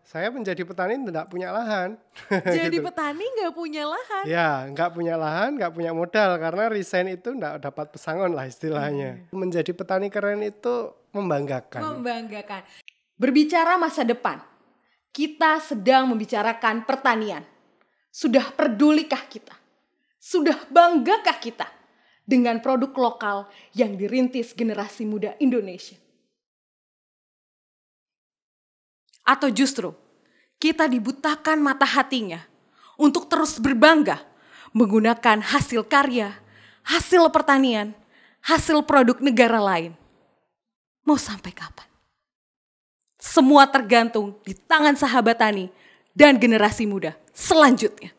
Saya menjadi petani tidak punya lahan. Jadi Gitu. petani nggak punya lahan. Ya, nggak punya lahan, nggak punya modal karena resign itu nggak dapat pesangon lah istilahnya. Menjadi petani keren itu membanggakan. Membanggakan. Berbicara masa depan, kita sedang membicarakan pertanian. Sudah pedulikah kita? Sudah banggakah kita dengan produk lokal yang dirintis generasi muda Indonesia? Atau justru kita dibutakan mata hatinya untuk terus berbangga menggunakan hasil karya, hasil pertanian, hasil produk negara lain. Mau sampai kapan? Semua tergantung di tangan sahabat tani dan generasi muda selanjutnya.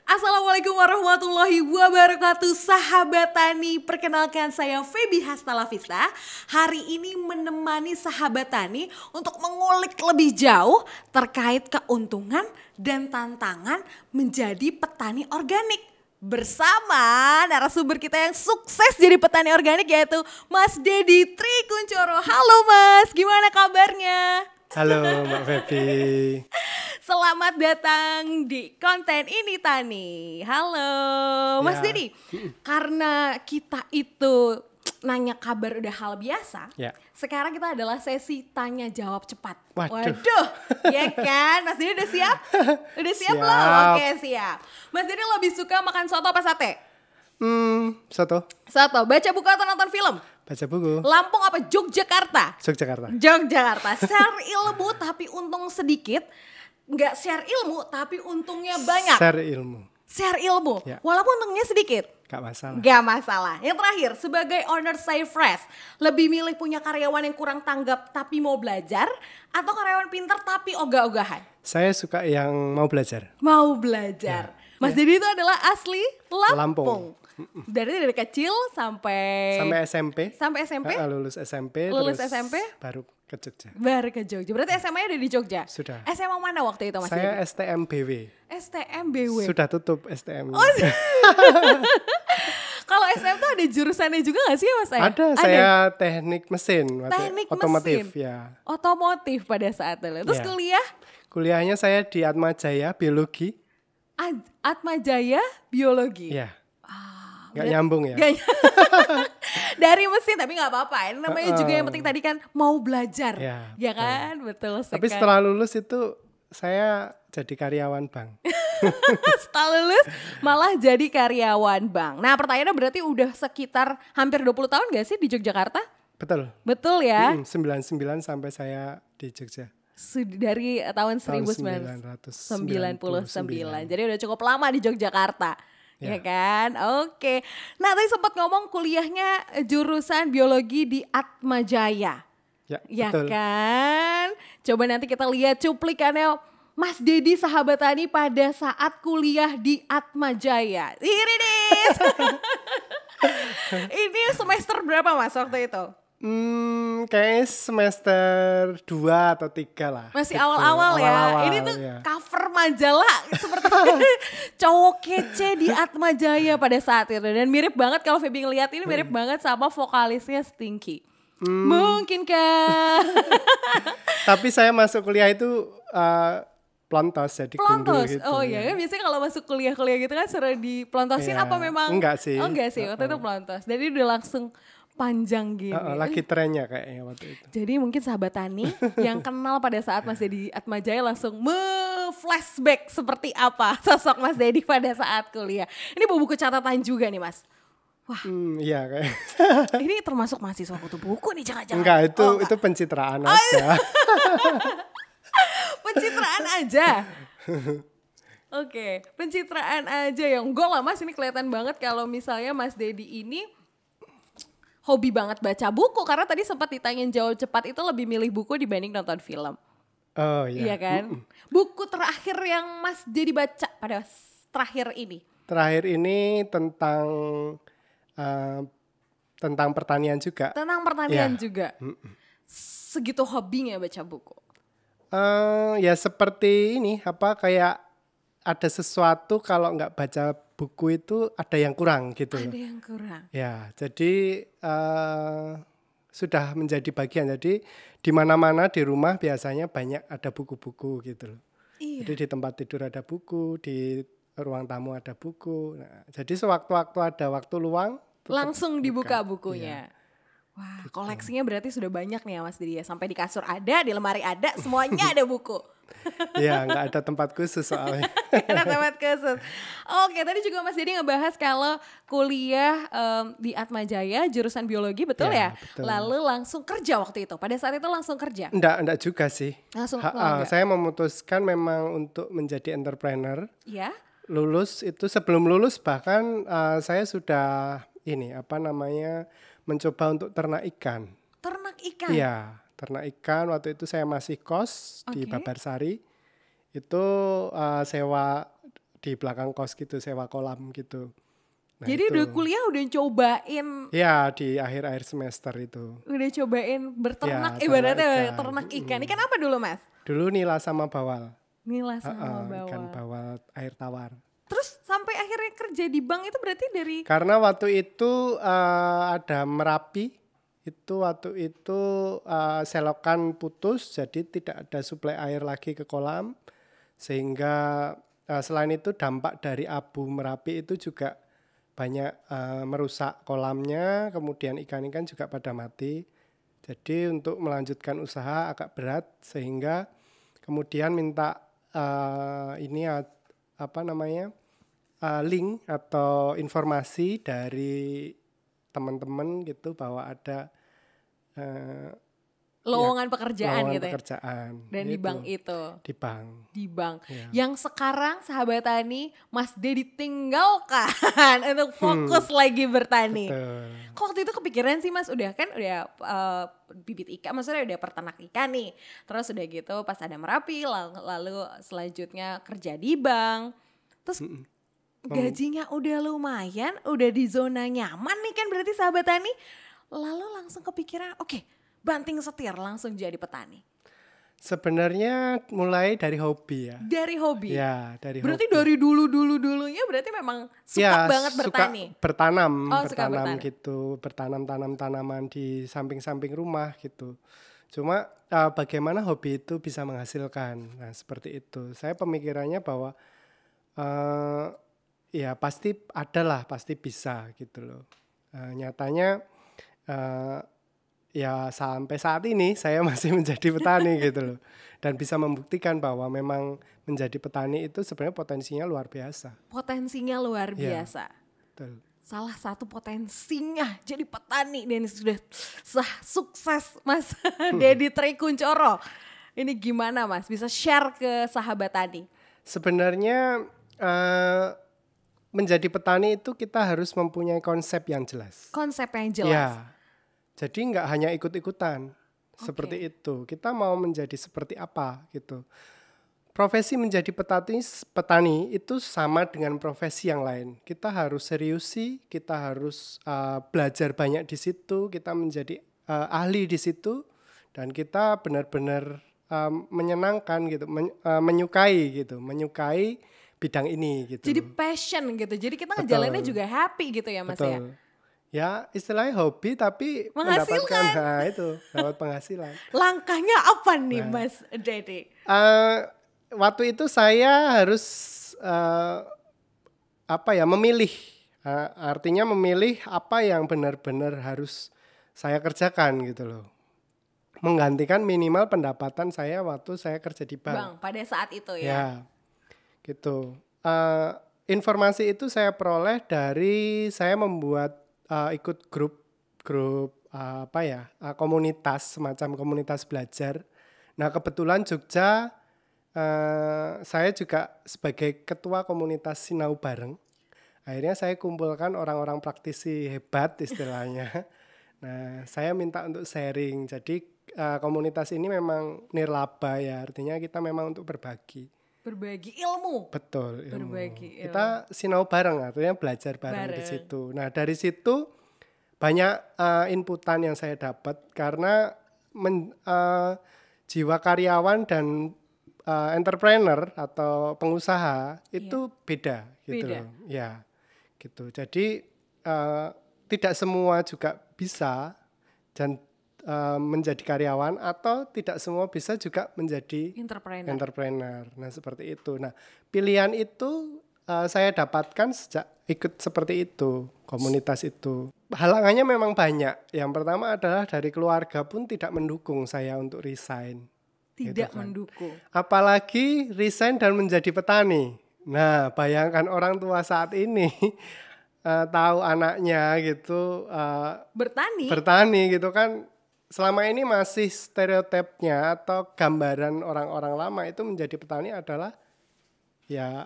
Assalamualaikum warahmatullahi wabarakatuh, sahabat tani. Perkenalkan, saya Feby Hastalavista. Hari ini menemani sahabat tani untuk mengulik lebih jauh terkait keuntungan dan tantangan menjadi petani organik. Bersama narasumber kita yang sukses jadi petani organik, yaitu Mas Dedi Trikuncoro. Halo Mas, gimana kabarnya? Halo Mbak Feby. Selamat datang di konten ini Tani. Halo Mas Ya. Dedi. Karena kita itu nanya kabar udah hal biasa. Ya. Sekarang kita adalah sesi tanya jawab cepat. Waduh. Ya kan? Mas Dedi udah siap? Udah siap belum? Siap. Oke, siap. Mas Dedi lebih suka makan soto apa sate? Soto, Soto. Baca buku atau nonton film? baca buku, Lampung apa Yogyakarta? Yogyakarta. Yogyakarta. Share ilmu tapi untung sedikit. Nggak share ilmu tapi untungnya banyak. Share ilmu, Share ilmu Ya. walaupun untungnya sedikit. gak masalah. Gak masalah. Yang terakhir, sebagai owner Say Fresh, lebih milih punya karyawan yang kurang tanggap tapi mau belajar, atau karyawan pintar tapi ogah-ogahan? Saya suka yang mau belajar. Mau belajar. Mas Dedi itu adalah asli Lampung. Lampung. Dari kecil sampai Sampai SMP? SMP. Lulus SMP. Lulus terus SMP? baru ke Jogja. Baru ke Jogja. Berarti SMA-nya udah di Jogja? Sudah. SMA mana waktu itu Mas Saya Dedi? STMBW. STMBW. Sudah tutup STM. Kalau SM tuh ada jurusannya juga gak sih Mas? Ada, saya teknik mesin, Teknik otomotif mesin. ya. Otomotif pada saat itu. Terus Ya. kuliah Kuliahnya saya di Atmajaya biologi. Atmajaya biologi. Ya. Nggak nyambung ya. Gak dari mesin tapi nggak apa-apa. Ini namanya juga yang penting tadi kan mau belajar. Ya, Ya kan? Betul sekali. Tapi setelah lulus itu saya jadi karyawan bank. Setelah lulus malah jadi karyawan bank. Nah, pertanyaannya berarti udah sekitar hampir 20 tahun gak sih di Yogyakarta? Betul. Betul ya? 99 sampai saya di Jogja. Dari tahun 1999. Jadi udah cukup lama di Yogyakarta. Ya kan? Oke. Nah, tadi sempat ngomong kuliahnya jurusan biologi di Atmajaya. Ya, betul. Kan? Coba nanti kita lihat cuplikannya Mas Dedi sahabat tani pada saat kuliah di Atmajaya. Ini nih. Ini semester berapa Mas waktu itu? Kayaknya semester 2 atau 3 lah. Masih Gitu. awal-awal ya. Awal-awal, Ini tuh ya. cover majalah seperti cowok kece di Atmajaya pada saat itu. Dan mirip banget kalau Feby ngeliat ini mirip banget sama vokalisnya Stinky. Mungkinkah? Tapi saya masuk kuliah itu plontos jadi gundul Pelontos. gitu. Oh iya kan biasanya kalau masuk kuliah-kuliah gitu kan sering dipelontosin Iya. apa memang? Enggak sih. Oh enggak sih, waktu itu pelontos. Jadi udah langsung panjang gini. Lagi trennya kayaknya waktu itu. Jadi mungkin sahabat tani yang kenal pada saat Mas Dedi Atmajaya langsung flashback seperti apa sosok Mas Dedi pada saat kuliah. Ini buku catatan juga nih Mas. Wah, Iya kayak. ini termasuk mahasiswa kutu buku nih jangan-jangan. Enggak, Oh, itu pencitraan aja. pencitraan aja. Oke, pencitraan aja ya. Enggak lah Mas, ini kelihatan banget kalau misalnya Mas Dedi ini hobi banget baca buku. Karena tadi sempat ditanyain jawab cepat itu lebih milih buku dibanding nonton film. Oh iya. Iya kan? Buku terakhir yang Mas Dedi baca pada terakhir ini? Terakhir ini tentang pertanian juga. Tentang pertanian Ya. juga. Segitu hobinya baca buku. Ya seperti ini kayak ada sesuatu kalau nggak baca buku itu ada yang kurang gitu Ada loh. yang kurang. Ya, jadi sudah menjadi bagian. Jadi di mana-mana di rumah biasanya banyak ada buku-buku gitu loh. Iya. Jadi di tempat tidur ada buku, di ruang tamu ada buku. Nah, jadi sewaktu-waktu ada waktu luang, tetap Langsung dibuka buka. bukunya. Wah, koleksinya berarti sudah banyak nih ya Mas Didi ya. Sampai di kasur ada, di lemari ada, semuanya ada buku. Ya, nggak ada tempat khusus soalnya. Ada tempat khusus. Oke, tadi juga Mas Didi ngebahas kalau kuliah di Atma Jaya jurusan biologi, betul ya? Betul. Lalu langsung kerja waktu itu. Pada saat itu langsung kerja. Enggak juga sih. Langsung enggak. Saya memutuskan memang untuk menjadi entrepreneur. Ya. Lulus itu sebelum lulus bahkan saya sudah mencoba untuk ternak ikan. Ternak ikan. Iya, ternak ikan. Waktu itu saya masih kos di Babarsari. Itu sewa di belakang kos gitu, sewa kolam gitu. Nah, jadi itu. udah kuliah udah cobain. Ya, di akhir-akhir semester itu. Udah cobain berternak, Ya, ibaratnya ternak ikan. Ikan apa dulu Mas? Dulu nila sama bawal. Nila sama bawal. Ikan bawal air tawar. Terus sampai akhirnya kerja di bank itu berarti dari... Karena waktu itu ada Merapi, itu waktu itu selokan putus, jadi tidak ada suplai air lagi ke kolam. Sehingga selain itu dampak dari abu Merapi itu juga banyak merusak kolamnya, kemudian ikan-ikan juga pada mati. Jadi untuk melanjutkan usaha agak berat, sehingga kemudian minta link atau informasi dari teman-teman gitu bahwa ada lowongan pekerjaan gitu pekerjaan. Dan di bank itu. Di bank. Ya. Yang sekarang Sahabat Tani Mas Dedi tinggalkan untuk fokus lagi bertani. Betul. Kok waktu itu kepikiran sih Mas, udah bibit ikan, maksudnya udah peternak ikan nih. Terus udah gitu pas ada Merapi, lalu selanjutnya kerja di bank. Terus gajinya udah lumayan, udah di zona nyaman nih kan berarti Sahabat Tani. Lalu langsung kepikiran, oke, banting setir langsung jadi petani. Sebenarnya mulai dari hobi ya. Dari hobi? Ya, dari berarti hobi. dari dulunya berarti memang suka banget bertani? Suka bertanam gitu. Bertanam tanaman di samping-samping rumah gitu. Cuma bagaimana hobi itu bisa menghasilkan. Nah, seperti itu. Saya pemikirannya bahwa ya pasti bisa gitu loh. Nyatanya ya sampai saat ini saya masih menjadi petani gitu loh. Dan bisa membuktikan bahwa memang menjadi petani itu sebenarnya potensinya luar biasa. Potensinya luar biasa. Betul. Salah satu potensinya jadi petani dan sudah sukses Mas Dedi Tri Kunchoro. Ini gimana Mas? Bisa share ke Sahabat Tani? Sebenarnya menjadi petani itu kita harus mempunyai konsep yang jelas. Konsep yang jelas. Ya. Jadi nggak hanya ikut-ikutan seperti itu. Kita mau menjadi seperti apa gitu. Profesi menjadi petani itu sama dengan profesi yang lain. Kita harus seriusi, kita harus belajar banyak di situ, kita menjadi ahli di situ, dan kita benar-benar menyenangkan gitu, menyukai bidang ini gitu. Jadi passion gitu. Jadi kita ngejalaninnya juga happy gitu ya Mas. Betul. Ya istilahnya hobi tapi mendapatkan dapat penghasilan. Langkahnya apa nih Mas Dedi? Waktu itu saya harus memilih, artinya memilih apa yang benar-benar harus saya kerjakan gitu loh. Menggantikan minimal pendapatan saya waktu saya kerja di bank. Bang, pada saat itu ya. Ya, gitu. Informasi itu saya peroleh dari saya membuat ikut grup komunitas, semacam komunitas belajar. Nah kebetulan Jogja saya juga sebagai ketua komunitas Sinau Bareng. Akhirnya saya kumpulkan orang-orang praktisi hebat istilahnya. Nah saya minta untuk sharing. Jadi komunitas ini memang nirlaba ya, artinya kita memang untuk berbagi ilmu. Betul, ilmu. Berbagi ilmu. Kita sinau bareng, artinya belajar bareng di situ. Nah, dari situ banyak inputan yang saya dapat karena jiwa karyawan dan entrepreneur atau pengusaha itu beda gitu Beda. loh. Ya, gitu. Jadi tidak semua juga bisa dan menjadi karyawan atau tidak semua bisa juga menjadi entrepreneur. Nah, seperti itu. Nah, pilihan itu saya dapatkan sejak ikut seperti itu, komunitas itu. Halangannya memang banyak. Yang pertama adalah dari keluarga pun tidak mendukung saya untuk resign. Tidak gitu kan. mendukung. Apalagi resign dan menjadi petani. Nah, bayangkan orang tua saat ini tahu anaknya gitu bertani gitu kan. Selama ini masih stereotipnya atau gambaran orang-orang lama itu menjadi petani adalah ya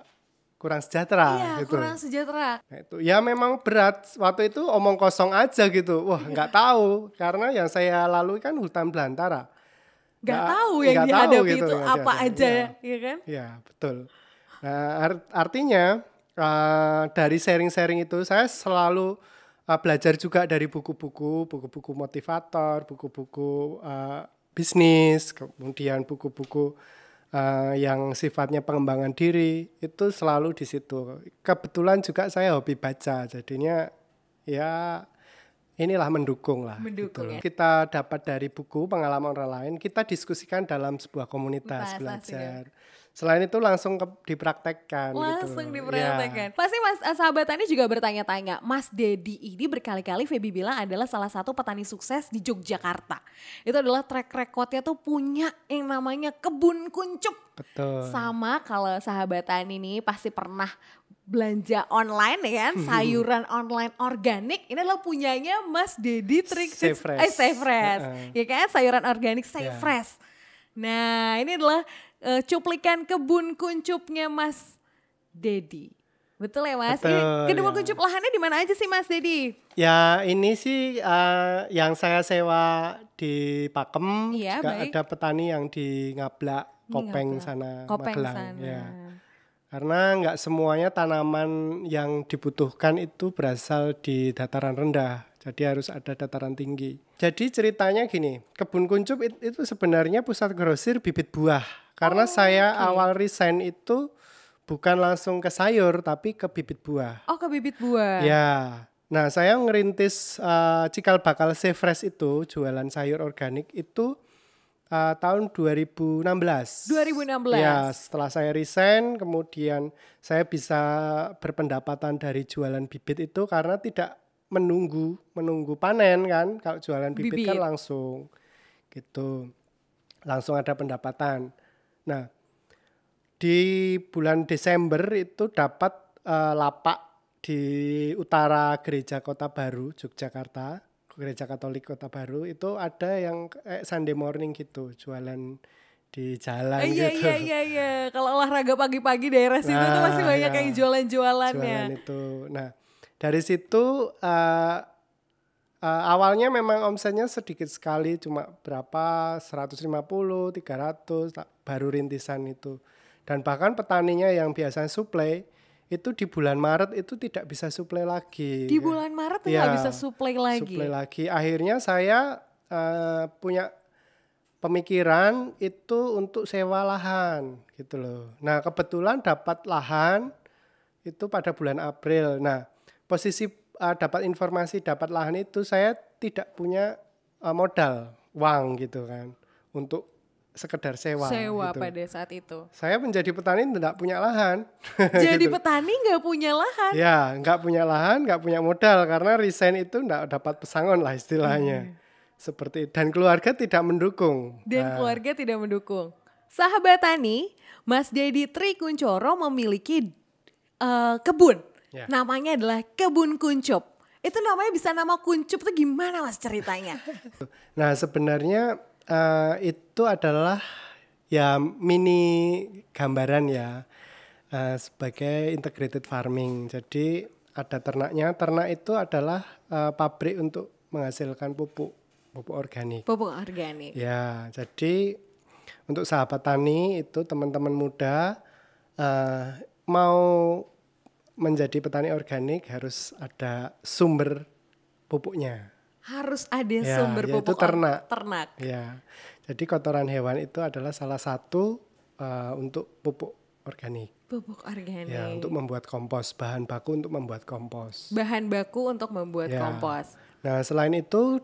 kurang sejahtera Iya, gitu. kurang sejahtera. Nah, itu ya memang berat. Waktu itu omong kosong aja gitu. Wah, nggak tahu karena yang saya lalui kan hutan belantara. Nggak tahu yang nggak dihadapi tahu gitu itu yang apa dihadapi. aja, Ya. ya kan? Ya, betul. Nah, artinya dari sharing-sharing itu saya selalu belajar juga dari buku-buku motivator, buku-buku bisnis, kemudian buku-buku yang sifatnya pengembangan diri, itu selalu di situ. Kebetulan juga saya hobi baca, jadinya ya inilah mendukung lah. Mendukung, gitu. ya. Kita dapat dari buku pengalaman orang lain, kita diskusikan dalam sebuah komunitas Asik ya. belajar. Selain itu langsung dipraktekkan. Langsung gitu. dipraktekkan. Pasti sahabat tani juga bertanya-tanya, Mas Dedi ini berkali-kali Feby bilang adalah salah satu petani sukses di Yogyakarta. Itu adalah track recordnya tuh punya yang namanya kebun kuncup. Betul. Sama kalau sahabat tani nih pasti pernah belanja online ya kan, sayuran online organik, ini adalah punyanya Mas Dedi Stay Fresh. Stay Fresh. Ya kan, sayuran organik Stay Yeah. Fresh. Nah, ini adalah cuplikan kebun kuncupnya Mas Dedi. Betul ya Mas? Betul, Ini kebun ya. kuncup lahannya di mana aja sih Mas Dedi? Ya ini sih yang saya sewa di Pakem, Iya, juga baik. ada petani yang di Ngablak, Kopeng Ngablak. sana, Kopeng Magelang. sana. Ya. Karena nggak semuanya tanaman yang dibutuhkan itu berasal di dataran rendah. Jadi harus ada dataran tinggi. Jadi ceritanya gini, kebun kuncup itu sebenarnya pusat grosir bibit buah. Karena saya awal resign itu bukan langsung ke sayur tapi ke bibit buah. Oh, ke bibit buah. Ya, nah saya ngerintis cikal bakal Stay Fresh itu, jualan sayur organik itu tahun 2016. 2016. Ya, setelah saya resign, kemudian saya bisa berpendapatan dari jualan bibit itu karena tidak menunggu panen kan. Kalau jualan bibit kan langsung gitu, langsung ada pendapatan. Nah, di bulan Desember itu dapat lapak di utara Gereja Kota Baru, Yogyakarta, Gereja Katolik Kota Baru, itu ada yang kayak Sunday morning gitu, jualan di jalan gitu. Iya. Kalau olahraga pagi-pagi daerah situ tuh pasti banyak yang jualan-jualannya. Jualan itu. Nah, dari situ awalnya memang omsetnya sedikit sekali, cuma berapa 150, 300, baru rintisan itu. Dan bahkan petaninya yang biasanya suplai itu di bulan Maret itu tidak bisa suplai lagi. Di bulan Maret nggak bisa suplai lagi. Akhirnya saya punya pemikiran itu untuk sewa lahan gitu loh. Nah, kebetulan dapat lahan itu pada bulan April. Nah, posisi dapat informasi dapat lahan itu saya tidak punya modal uang gitu kan untuk sekedar sewa gitu. Pada saat itu. Saya menjadi petani tidak punya lahan. Jadi gitu. petani nggak punya lahan. Ya, nggak punya lahan, nggak punya modal karena resign itu nggak dapat pesangon lah istilahnya. Seperti dan keluarga tidak mendukung. Keluarga tidak mendukung. Sahabat tani, Mas Dedi Tri Kuncoro memiliki kebun. Ya. Namanya adalah Kebun Kuncup. Itu namanya bisa nama kuncup tuh gimana Mas ceritanya? Nah, sebenarnya itu adalah ya mini gambaran ya sebagai integrated farming. Jadi ada ternaknya. Ternak itu adalah pabrik untuk menghasilkan pupuk organik. Pupuk organik. Ya, jadi untuk sahabat tani itu teman-teman muda mau menjadi petani organik harus ada sumber pupuknya. Harus ada sumber pupuk ternak. Ya, jadi kotoran hewan itu adalah salah satu untuk pupuk organik. Pupuk organik. Ya, untuk membuat kompos, bahan baku untuk membuat kompos. Bahan baku untuk membuat Ya. kompos. Nah, selain itu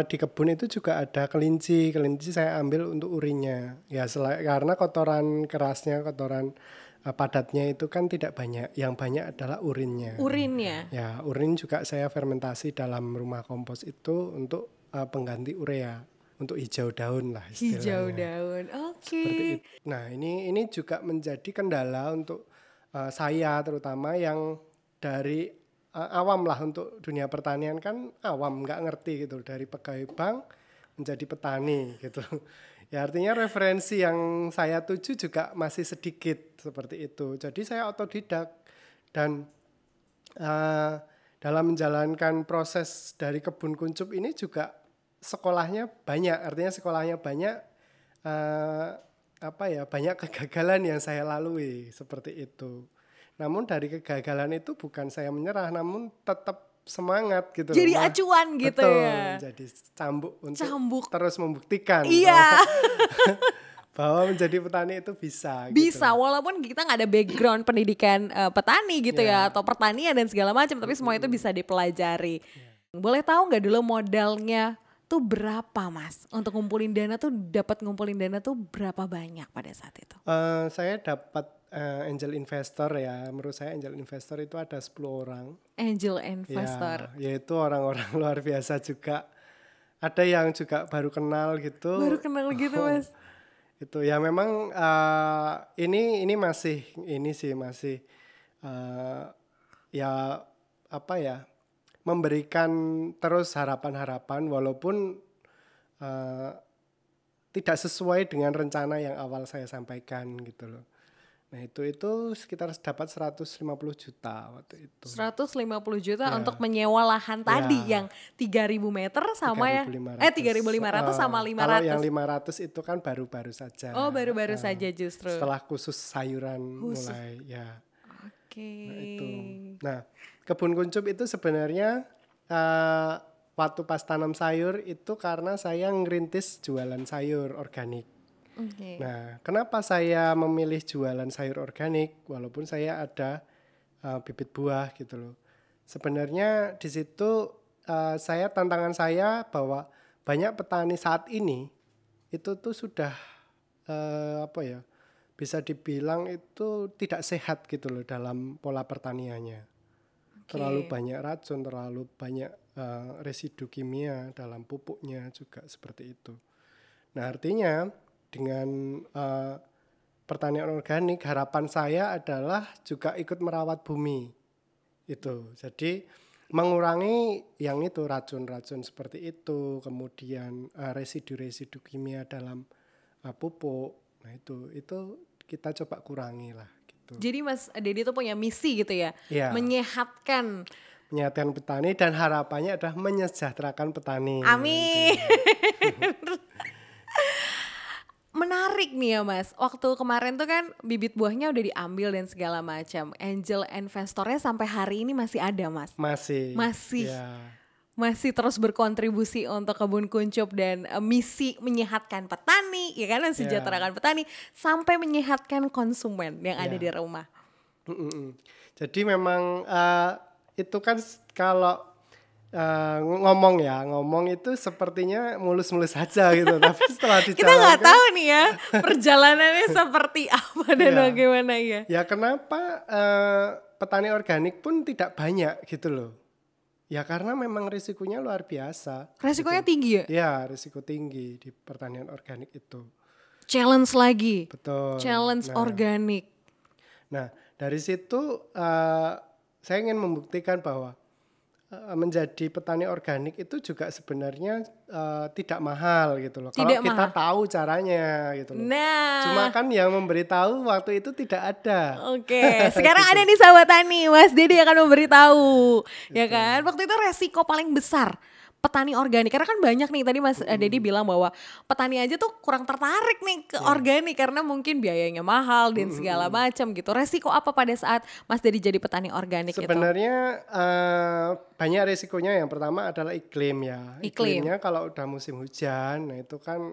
di kebun itu juga ada kelinci. Kelinci saya ambil untuk urinnya. Ya, karena kotoran kerasnya, kotoran padatnya itu kan tidak banyak. Yang banyak adalah urinnya. Urinnya. Ya, urin juga saya fermentasi dalam rumah kompos itu untuk pengganti urea, untuk hijau daun lah istilahnya. Hijau daun. Oke. Seperti itu. Nah, ini juga menjadi kendala untuk saya terutama yang dari awam lah untuk dunia pertanian, kan awam, nggak ngerti gitu, dari pegawai bank menjadi petani gitu. Ya artinya referensi yang saya tuju juga masih sedikit seperti itu. Jadi saya otodidak dan dalam menjalankan proses dari kebun kuncup ini juga sekolahnya banyak. Artinya sekolahnya banyak, banyak kegagalan yang saya lalui seperti itu. Namun dari kegagalan itu bukan saya menyerah, namun tetap semangat gitu. Jadi acuan gitu. Betul, ya. jadi cambuk untuk terus membuktikan Iya. bahwa menjadi petani itu bisa. Bisa, gitu. walaupun kita nggak ada background pendidikan petani gitu ya, atau pertanian dan segala macam, tapi semua itu bisa dipelajari. Boleh tahu nggak dulu modalnya tuh berapa, Mas? Untuk ngumpulin dana tuh, dapat ngumpulin dana tuh berapa banyak pada saat itu? Saya dapat angel investor ya. Menurut saya angel investor itu ada 10 orang. Angel investor. Ya, yaitu orang-orang luar biasa juga. Ada yang juga baru kenal gitu. Baru kenal gitu, Mas. Itu ya memang ini masih memberikan terus harapan-harapan walaupun tidak sesuai dengan rencana yang awal saya sampaikan gitu loh. Nah itu sekitar dapat 150 juta waktu itu. 150 juta untuk menyewa lahan tadi yang 3.000 meter sama 3.500 sama 500. Kalau yang 500 itu kan baru-baru saja. Oh, baru-baru saja justru. Setelah khusus sayuran mulai ya. Oke. Nah, itu. Nah, kebun kuncup itu sebenarnya waktu pas tanam sayur itu karena saya ngerintis jualan sayur organik. Okay. Nah, kenapa saya memilih jualan sayur organik walaupun saya ada bibit buah gitu loh. Sebenarnya di situ tantangan saya bahwa banyak petani saat ini itu tuh sudah bisa dibilang itu tidak sehat gitu loh dalam pola pertaniannya. Okay. Terlalu banyak racun, terlalu banyak residu kimia dalam pupuknya juga seperti itu. Nah, artinya dengan pertanian organik, harapan saya adalah juga ikut merawat bumi itu. Jadi mengurangi yang itu racun-racun seperti itu, kemudian residu-residu kimia dalam pupuk. Nah itu kita coba kurangi lah. Gitu. Jadi Mas Dedi itu punya misi gitu ya, menyehatkan petani dan harapannya adalah menyejahterakan petani. Amin. Menarik nih ya Mas, waktu kemarin tuh kan bibit buahnya udah diambil dan segala macam. Angel investornya sampai hari ini masih ada Mas? Masih. Ya. Masih terus berkontribusi untuk kebun kuncup dan misi menyehatkan petani, ya kan, mensejahterakan petani sampai menyehatkan konsumen yang ada di rumah. Jadi memang itu kan kalau ngomong itu sepertinya mulus-mulus saja gitu, tapi setelah dijalankan kita nggak tahu nih ya perjalanannya seperti apa dan bagaimana ya. Ya kenapa petani organik pun tidak banyak gitu loh. Ya karena memang risikonya luar biasa. Risikonya gitu. Tinggi ya? Ya risiko tinggi di pertanian organik itu. Challenge lagi. Betul. Challenge organik. Nah dari situ saya ingin membuktikan bahwa menjadi petani organik itu juga sebenarnya tidak mahal gitu loh. Kalau kita tahu caranya gitu loh. Nah. Cuma kan yang memberitahu waktu itu tidak ada. Oke, sekarang gitu. Ada nih sahabat tani, Mas Dedi akan memberitahu. Ya kan? Waktu itu resiko paling besar petani organik, karena kan banyak nih tadi Mas Dedi bilang bahwa petani aja tuh kurang tertarik nih ke organik karena mungkin biayanya mahal dan segala macam gitu. Resiko apa pada saat Mas Dedi jadi petani organik? Sebenarnya banyak resikonya. Yang pertama adalah iklim ya. Iklimnya kalau udah musim hujan, nah itu kan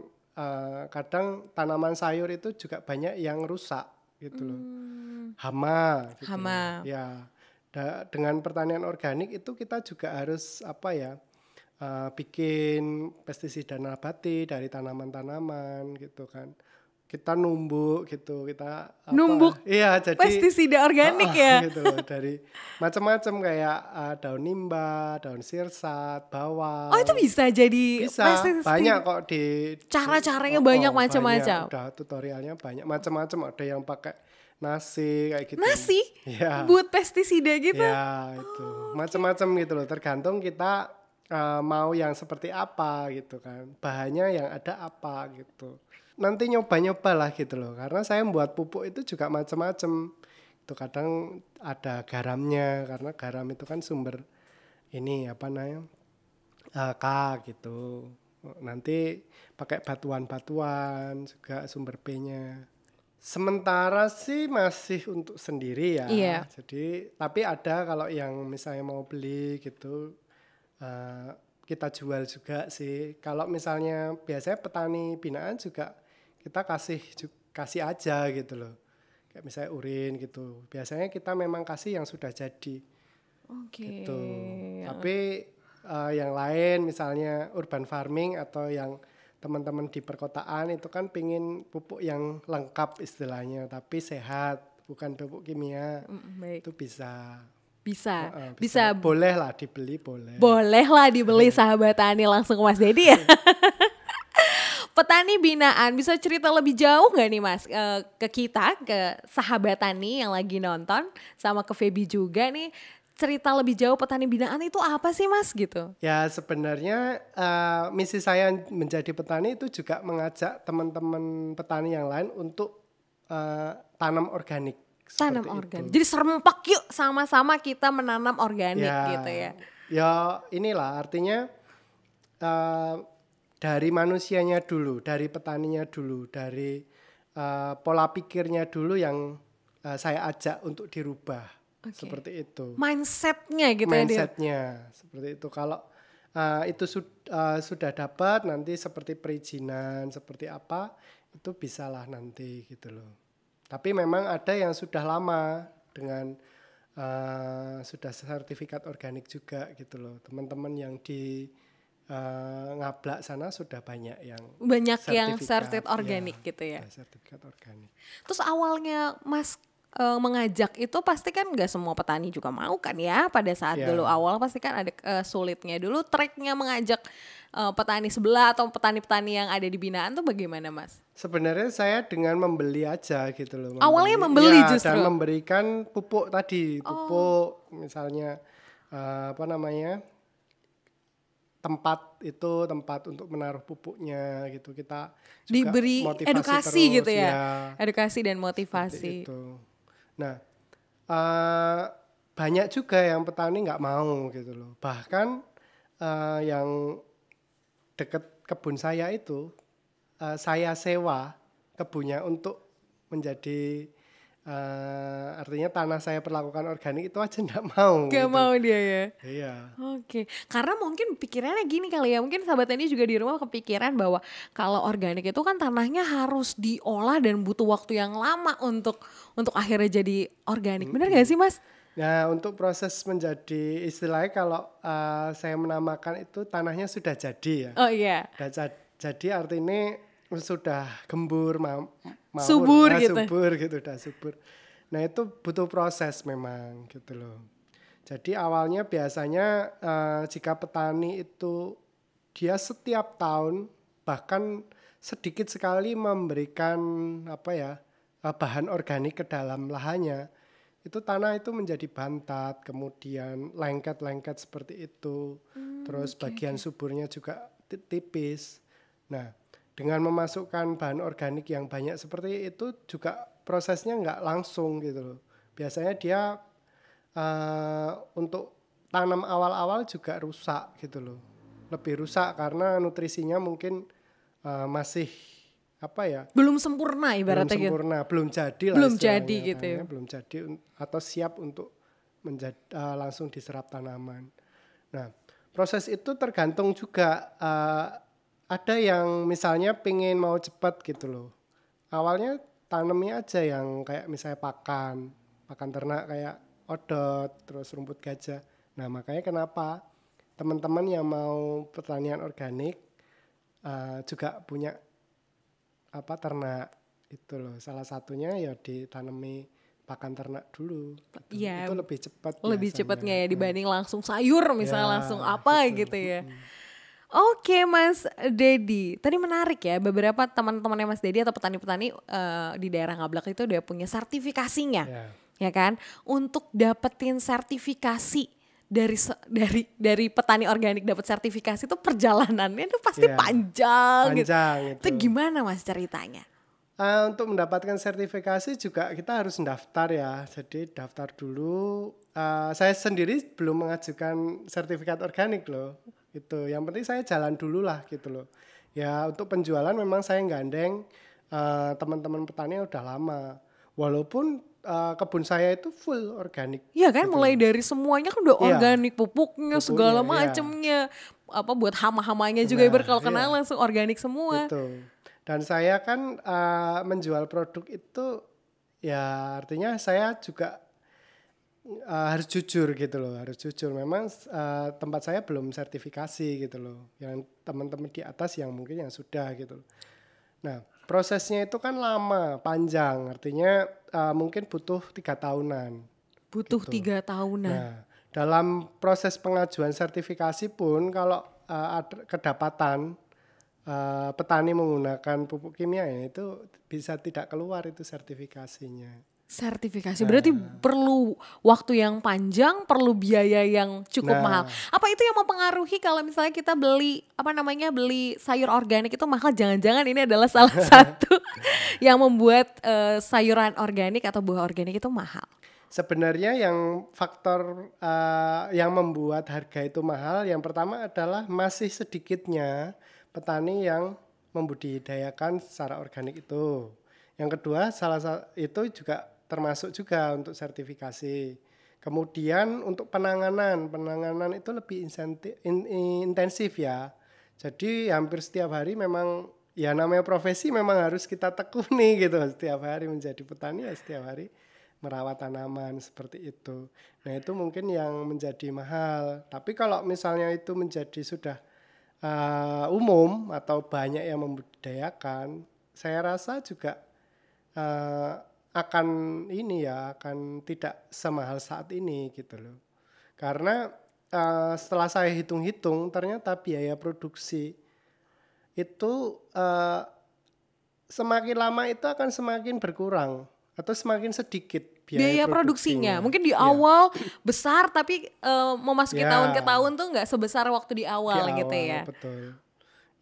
kadang tanaman sayur itu juga banyak yang rusak gitu loh. Hama gitu loh. Hama. Ya. Dengan pertanian organik itu kita juga harus bikin pestisida nabati dari tanaman-tanaman gitu kan. Kita numbuk gitu, kita Numbuk iya jadi pestisida organik ya. gitu loh, dari macam-macam kayak daun nimba, daun sirsat, bawang. Oh itu bisa jadi Bisa pestisida. banyak kok di Cara-caranya banyak macam-macam. Udah tutorialnya banyak macam-macam, ada yang pakai nasi kayak gitu. Nasi Ya. buat pestisida gitu. Ya itu macam-macam gitu loh, tergantung kita mau yang seperti apa gitu kan, bahannya yang ada apa gitu. Nanti nyoba-nyoba lah gitu loh, karena saya membuat pupuk itu juga macam-macam. Itu kadang ada garamnya, karena garam itu kan sumber ini K gitu. Nanti pakai batuan-batuan juga sumber B-nya. Sementara sih masih untuk sendiri ya. Iya. Jadi tapi ada kalau yang misalnya mau beli gitu kita jual juga sih. Kalau misalnya biasanya petani binaan juga kita kasih aja gitu loh. Kayak misalnya urin gitu. Biasanya kita memang kasih yang sudah jadi. Oke. Gitu. Tapi yang lain misalnya urban farming atau yang teman-teman di perkotaan itu kan pingin pupuk yang lengkap istilahnya, tapi sehat, bukan pupuk kimia. Baik. Itu bisa. Bisa. Boleh lah dibeli, boleh. Boleh lah dibeli sahabat tani langsung ke Mas Dedi ya. Petani binaan bisa cerita lebih jauh nggak nih Mas ke kita, ke sahabat tani yang lagi nonton sama ke Feby juga nih, cerita lebih jauh petani binaan itu apa sih Mas gitu? Ya sebenarnya misi saya menjadi petani itu juga mengajak teman-teman petani yang lain untuk tanam organik. Tanam organik. Jadi serempak yuk sama-sama kita menanam organik gitu ya. Ya inilah artinya dari manusianya dulu, dari petaninya dulu, dari pola pikirnya dulu yang saya ajak untuk dirubah. Seperti itu. Mindsetnya gitu ya. Mindsetnya seperti itu. Kalau itu sudah dapat, nanti seperti perizinan, seperti apa, itu bisalah nanti gitu loh. Tapi memang ada yang sudah lama dengan sudah sertifikat organik juga gitu loh. Teman-teman yang di Ngablak sana sudah banyak yang sertifikat organik gitu ya. Sertifikat organik. Terus awalnya Mas mengajak itu pasti kan nggak semua petani juga mau kan ya pada saat dulu awal pasti kan ada sulitnya dulu, treknya mengajak petani sebelah atau petani-petani yang ada di binaan tuh bagaimana Mas? Sebenarnya saya dengan membeli aja gitu loh. Awalnya membeli justru. Dan memberikan pupuk tadi, pupuk misalnya tempat untuk menaruh pupuknya gitu, kita juga diberi edukasi terus, gitu ya, edukasi dan motivasi itu. Nah banyak juga yang petani nggak mau gitu loh, bahkan yang deket kebun saya itu saya sewa kebunnya untuk menjadi artinya tanah saya perlakukan organik, itu aja enggak mau. Gak gitu. Mau dia ya. Iya. Oke. Karena mungkin pikirannya gini kali ya. Mungkin sahabat ini juga di rumah kepikiran bahwa kalau organik itu kan tanahnya harus diolah dan butuh waktu yang lama untuk akhirnya jadi organik. Benar gak sih Mas? Nah untuk proses menjadi istilahnya kalau saya menamakan itu tanahnya sudah jadi ya. Oh iya. Jadi artinya sudah gembur, subur gitu. Udah subur. Nah itu butuh proses memang gitu loh. Jadi awalnya biasanya jika petani itu dia setiap tahun bahkan sedikit sekali memberikan bahan organik ke dalam lahannya, itu tanah itu menjadi bantat, kemudian lengket seperti itu, terus bagian suburnya juga tipis. Nah dengan memasukkan bahan organik yang banyak seperti itu juga prosesnya nggak langsung gitu loh. Biasanya dia untuk tanam awal-awal juga rusak gitu loh. Lebih rusak karena nutrisinya mungkin masih belum sempurna ibaratnya gitu. Belum jadi lah. Belum jadi gitu ya. Belum jadi atau siap untuk langsung diserap tanaman. Nah proses itu tergantung juga. Ada yang misalnya pengen mau cepat gitu loh. Awalnya tanemi aja yang kayak misalnya pakan ternak kayak odot, terus rumput gajah. Nah, makanya kenapa teman-teman yang mau pertanian organik juga punya ternak itu loh. Salah satunya ya ditanami pakan ternak dulu. Gitu. Iya, Itu lebih cepat lebih biasanya. cepatnya ya dibanding langsung sayur misalnya Ya, langsung apa gitu ya. Oke Mas Dedi, tadi menarik ya beberapa teman-temannya Mas Dedi atau petani-petani di daerah Ngablak itu udah punya sertifikasinya, Ya. ya kan? Untuk dapetin sertifikasi dari petani organik dapat sertifikasi itu perjalanannya itu pasti Ya, panjang gitu. panjang Itu gimana Mas ceritanya? Untuk mendapatkan sertifikasi juga kita harus daftar ya. Jadi daftar dulu. Saya sendiri belum mengajukan sertifikat organik loh. Gitu. Yang penting saya jalan dulu lah gitu loh. Ya untuk penjualan memang saya gandeng teman-teman petani yang udah lama. Walaupun kebun saya itu full organik. Iya kan gitu mulai loh. dari semuanya kan udah Iya, organik, pupuknya segala iya. macemnya. Apa buat hama-hamanya juga Nah, kalau kena iya. langsung organik semua. Gitu. Dan saya kan menjual produk itu ya artinya saya juga harus jujur gitu loh, harus jujur. Memang tempat saya belum sertifikasi gitu loh. Yang teman-teman di atas yang mungkin yang sudah gitu loh. Nah, prosesnya itu kan lama, panjang. Artinya mungkin butuh 3 tahunan. Butuh Gitu. 3 tahunan. Nah, dalam proses pengajuan sertifikasi pun kalau ada kedapatan petani menggunakan pupuk kimia ya itu bisa tidak keluar itu sertifikasinya. Sertifikasi berarti perlu waktu yang panjang, perlu biaya yang cukup mahal. Apa itu yang mempengaruhi kalau misalnya kita beli beli sayur organik itu mahal? Jangan-jangan ini adalah salah satu yang membuat sayuran organik atau buah organik itu mahal. Sebenarnya yang faktor yang membuat harga itu mahal, yang pertama adalah masih sedikitnya petani yang membudidayakan secara organik itu. Yang kedua itu juga termasuk juga untuk sertifikasi. Kemudian untuk penanganan itu lebih intensif ya. Jadi hampir setiap hari memang ya namanya profesi memang harus kita tekuni gitu. Setiap hari menjadi petani ya setiap hari merawat tanaman seperti itu. Nah itu mungkin yang menjadi mahal. Tapi kalau misalnya itu menjadi sudah umum atau banyak yang membudidayakan, saya rasa juga akan tidak semahal saat ini gitu loh. Karena setelah saya hitung-hitung ternyata biaya produksi itu semakin lama itu akan semakin berkurang atau semakin sedikit biaya produksinya. Mungkin di awal besar tapi memasuki tahun ke tahun tuh nggak sebesar waktu di awal gitu ya. Betul.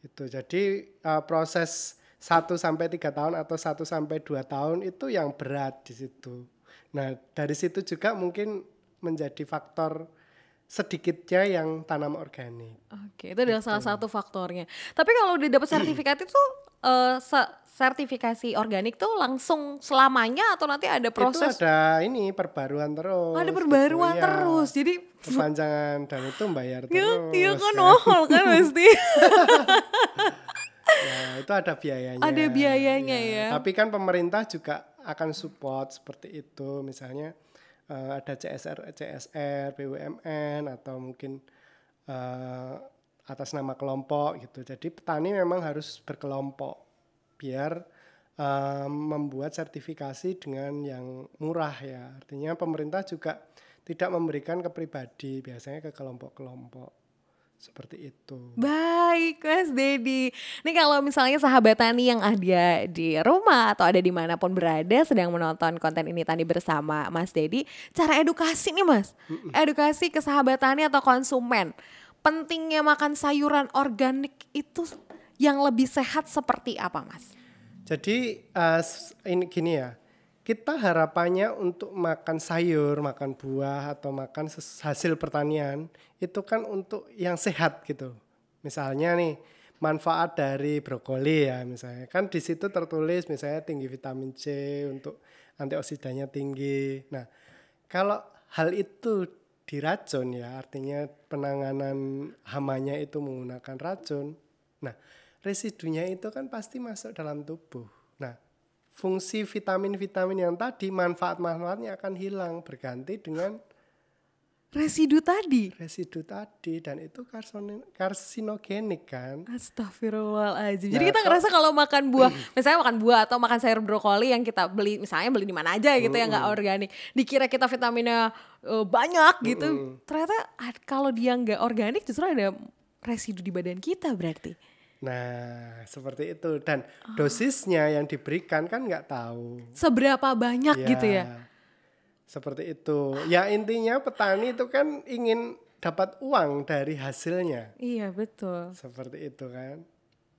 Itu jadi proses 1-3 tahun atau 1-2 tahun itu yang berat di situ. Nah, dari situ juga mungkin menjadi faktor sedikitnya yang tanam organik. Oke, itu adalah salah satu faktornya. Tapi kalau udah dapat sertifikat itu sertifikasi organik tuh langsung selamanya atau nanti ada proses? Itu ada perbaruan terus. Ada perbaruan gitu, terus. Jadi perpanjangan dan itu bayar terus. Iya kan mahal kan pasti. Ya, itu ada biayanya. Ada biayanya ya. Tapi kan pemerintah juga akan support seperti itu. Misalnya ada CSR, BUMN atau mungkin atas nama kelompok gitu. Jadi petani memang harus berkelompok biar membuat sertifikasi dengan yang murah ya. Artinya pemerintah juga tidak memberikan ke pribadi, biasanya ke kelompok-kelompok. Seperti itu. Baik Mas Dedi. Nih kalau misalnya sahabat tani yang ada di rumah atau ada dimanapun berada sedang menonton konten ini Tani Bersama Mas Dedi, cara edukasi nih Mas. Edukasi ke sahabat tani atau konsumen. Pentingnya makan sayuran organik itu yang lebih sehat seperti apa Mas? Jadi ini gini ya. Kita harapannya untuk makan sayur, makan buah, atau makan hasil pertanian, itu kan untuk yang sehat gitu. Misalnya nih, manfaat dari brokoli ya misalnya. Kan di situ tertulis misalnya tinggi vitamin C, untuk antioksidannya tinggi. Nah, kalau hal itu diracun ya, artinya penanganan hamanya itu menggunakan racun. Nah, residunya itu kan pasti masuk dalam tubuh. Nah, fungsi vitamin-vitamin yang tadi, manfaat-manfaatnya akan hilang berganti dengan Residu tadi. residu tadi, dan itu karsinogenik kan. Astagfirullahaladzim. Nah, Jadi kita ngerasa kalau makan buah, misalnya makan buah atau makan sayur brokoli yang kita beli, misalnya beli di mana aja gitu yang nggak organik, dikira kita vitaminnya banyak gitu. Ternyata kalau dia nggak organik justru ada residu di badan kita berarti. Nah, seperti itu, dan dosisnya yang diberikan kan nggak tahu. Seberapa banyak gitu ya. Seperti itu. Ya intinya petani itu kan ingin dapat uang dari hasilnya. Iya betul. Seperti itu kan.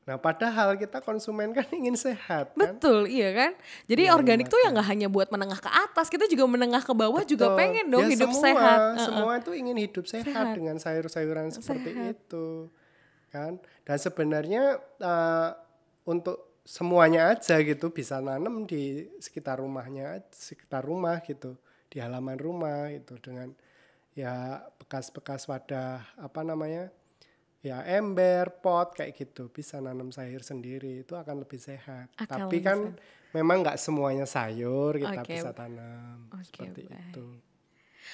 Nah padahal kita konsumen kan ingin sehat kan. Betul, iya kan. Jadi organik tuh ya nggak hanya buat menengah ke atas, kita juga menengah ke bawah juga pengen dong ya, hidup semua, sehat. Semua itu ingin hidup sehat dengan sayur-sayuran seperti itu kan. Dan sebenarnya untuk semuanya aja gitu bisa nanam di sekitar rumahnya, sekitar rumah gitu, di halaman rumah itu, dengan ya bekas-bekas wadah ya ember, pot kayak gitu, bisa nanam sayur sendiri, itu akan lebih sehat. Tapi kan memang nggak semuanya sayur kita bisa tanam seperti itu.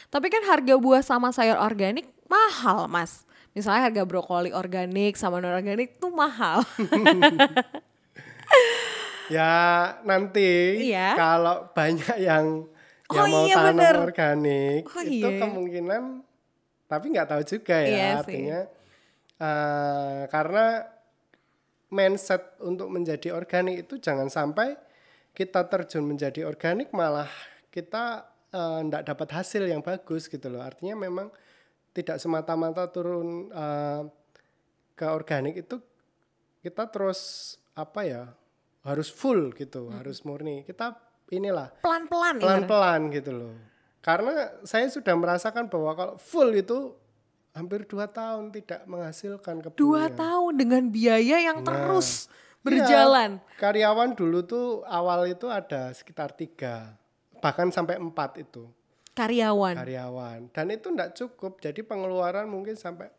Tapi kan harga buah sama sayur organik mahal Mas. Misalnya harga brokoli organik sama non organik tuh mahal. Ya nanti kalau banyak yang mau tanam organik itu kemungkinan, tapi nggak tahu juga ya, artinya karena mindset untuk menjadi organik itu jangan sampai kita terjun menjadi organik malah kita nggak dapat hasil yang bagus gitu loh. Artinya memang tidak semata-mata turun ke organik itu kita terus harus full gitu, harus murni. Kita pelan-pelan gitu loh. Karena saya sudah merasakan bahwa kalau full itu hampir 2 tahun tidak menghasilkan kebunnya. 2 tahun dengan biaya yang terus berjalan. Iya, karyawan dulu tuh awal itu ada sekitar 3, bahkan sampai 4 itu. Karyawan. Dan itu enggak cukup. Jadi pengeluaran mungkin sampai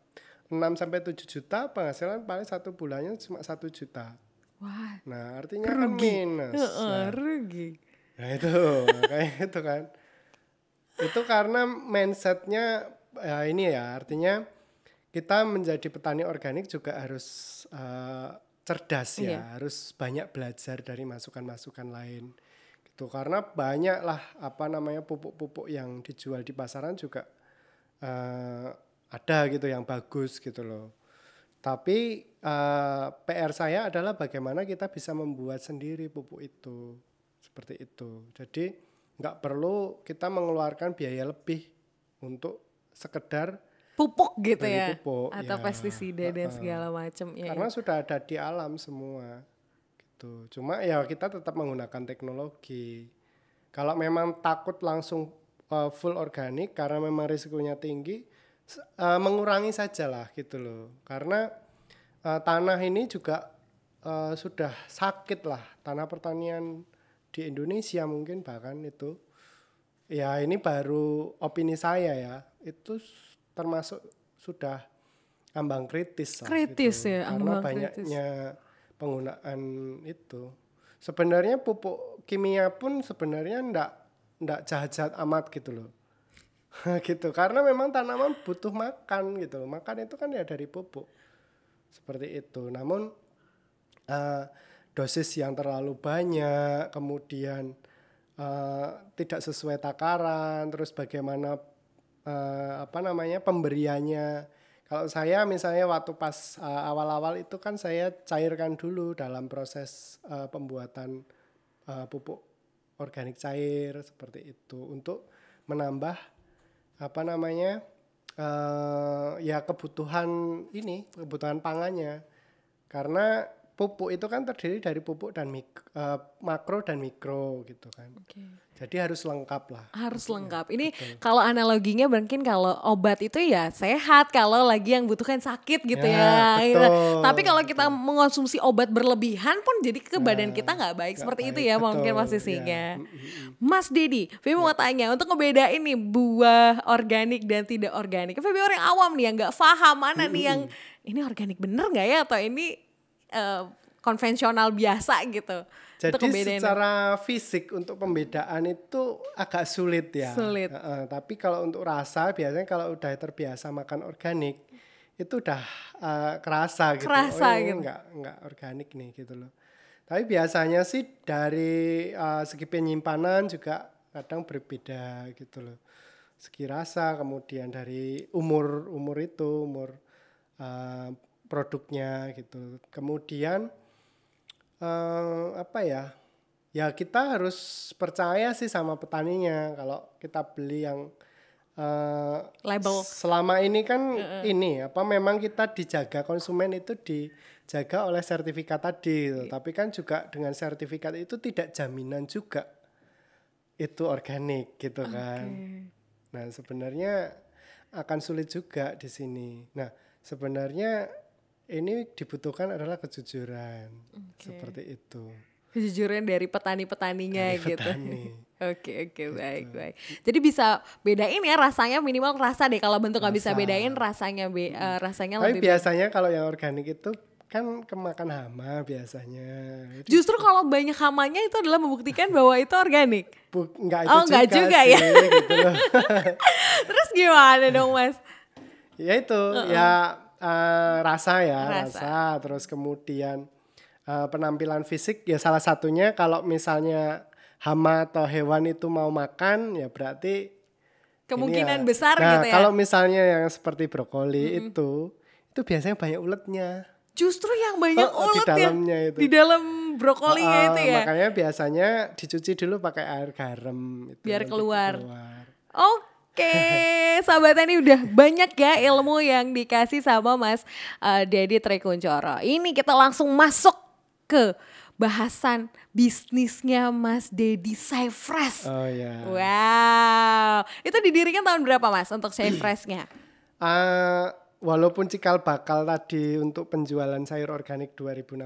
6-7 juta, penghasilan paling 1 bulannya cuma 1 juta. Wah. Nah, artinya kan minus. Rugi. Nah itu kayak itu kan. Itu karena mindsetnya artinya kita menjadi petani organik juga harus cerdas ya, harus banyak belajar dari masukan-masukan lain gitu. Karena banyaklah pupuk-pupuk yang dijual di pasaran juga ada gitu yang bagus gitu loh. Tapi PR saya adalah bagaimana kita bisa membuat sendiri pupuk itu. Seperti itu. Jadi nggak perlu kita mengeluarkan biaya lebih untuk sekedar pupuk gitu ya, pupuk, atau pestisida dan segala macam. Karena sudah ada di alam semua gitu. Cuma ya kita tetap menggunakan teknologi. Kalau memang takut langsung full organik karena memang risikonya tinggi, mengurangi saja lah gitu loh. Karena tanah ini juga sudah sakit lah, tanah pertanian di Indonesia mungkin bahkan itu. Ya ini baru opini saya ya, itu termasuk sudah ambang kritis lah gitu. Ya, karena banyaknya penggunaan itu. Sebenarnya pupuk kimia pun sebenarnya ndak jahat-jahat amat gitu loh. Gitu, karena memang tanaman butuh makan gitu. Makan itu kan ya dari pupuk. Seperti itu. Namun dosis yang terlalu banyak, kemudian tidak sesuai takaran, terus bagaimana pemberiannya. Kalau saya misalnya waktu pas awal-awal itu kan saya cairkan dulu dalam proses pembuatan pupuk organik cair seperti itu untuk menambah kebutuhan pangannya. Karena pupuk itu kan terdiri dari pupuk dan makro dan mikro gitu kan. Jadi harus lengkap lah. Harus lengkap. Ini kalau analoginya mungkin kalau obat itu ya sehat, kalau lagi yang butuhkan sakit gitu ya. Gitu. Tapi kalau kita mengonsumsi obat berlebihan pun jadi ke badan kita nggak baik. Seperti itu ya mungkin posisinya. Mas Dedi, Feby mau tanya untuk ngebedain nih buah organik dan tidak organik. Feby orang awam nih yang nggak paham mana nih yang ini organik bener nggak ya atau ini konvensional biasa gitu. Untuk Jadi ngebedain. secara fisik untuk pembedaan itu agak sulit ya. Sulit. Tapi kalau untuk rasa biasanya kalau udah terbiasa makan organik itu udah kerasa gitu. Kerasa ini gitu. enggak organik nih gitu loh. Tapi biasanya sih dari segi penyimpanan juga kadang berbeda gitu loh. Segi rasa, kemudian dari umur produknya gitu. Kemudian apa ya? Ya kita harus percaya sih sama petaninya. Kalau kita beli yang Label. selama ini kan ini apa memang kita dijaga, konsumen itu dijaga oleh sertifikat tadi gitu. Tapi kan juga dengan sertifikat itu tidak jaminan juga itu organik gitu kan. Nah, sebenarnya akan sulit juga di sini. Nah, sebenarnya ini dibutuhkan adalah kejujuran. Seperti itu. Kejujuran dari petani-petaninya Dari gitu. petani. Oke, baik. Jadi bisa bedain ya rasanya, minimal rasa deh. Kalau bentuk nggak bisa Rasa. bedain rasanya rasanya Tapi lebih. biasanya kalau yang organik itu kan kemakan hama biasanya. Jadi Justru kalau banyak hamanya itu adalah membuktikan bahwa itu organik. enggak itu Oh, enggak juga sih, ya. gitu loh. Terus gimana dong Mas? Ya itu ya rasa ya, Rasa. rasa. Terus kemudian penampilan fisik ya salah satunya kalau misalnya hama atau hewan itu mau makan ya berarti Kemungkinan ini ya. besar Nah, gitu ya. kalau misalnya yang seperti brokoli itu biasanya banyak uletnya. Justru yang banyak Oh, di ulet dalamnya ya. itu. Di dalam brokolinya itu ya. Makanya biasanya dicuci dulu pakai air garam itu Biar nanti keluar. Oke, sahabat Tani udah banyak ya ilmu yang dikasih sama Mas Dedi Trikuncoro. Ini kita langsung masuk ke bahasan bisnisnya Mas Dedi Sayfresh. Oh ya. Wow, itu didirikan tahun berapa Mas untuk Sayfreshnya? Walaupun cikal bakal tadi untuk penjualan sayur organik 2016,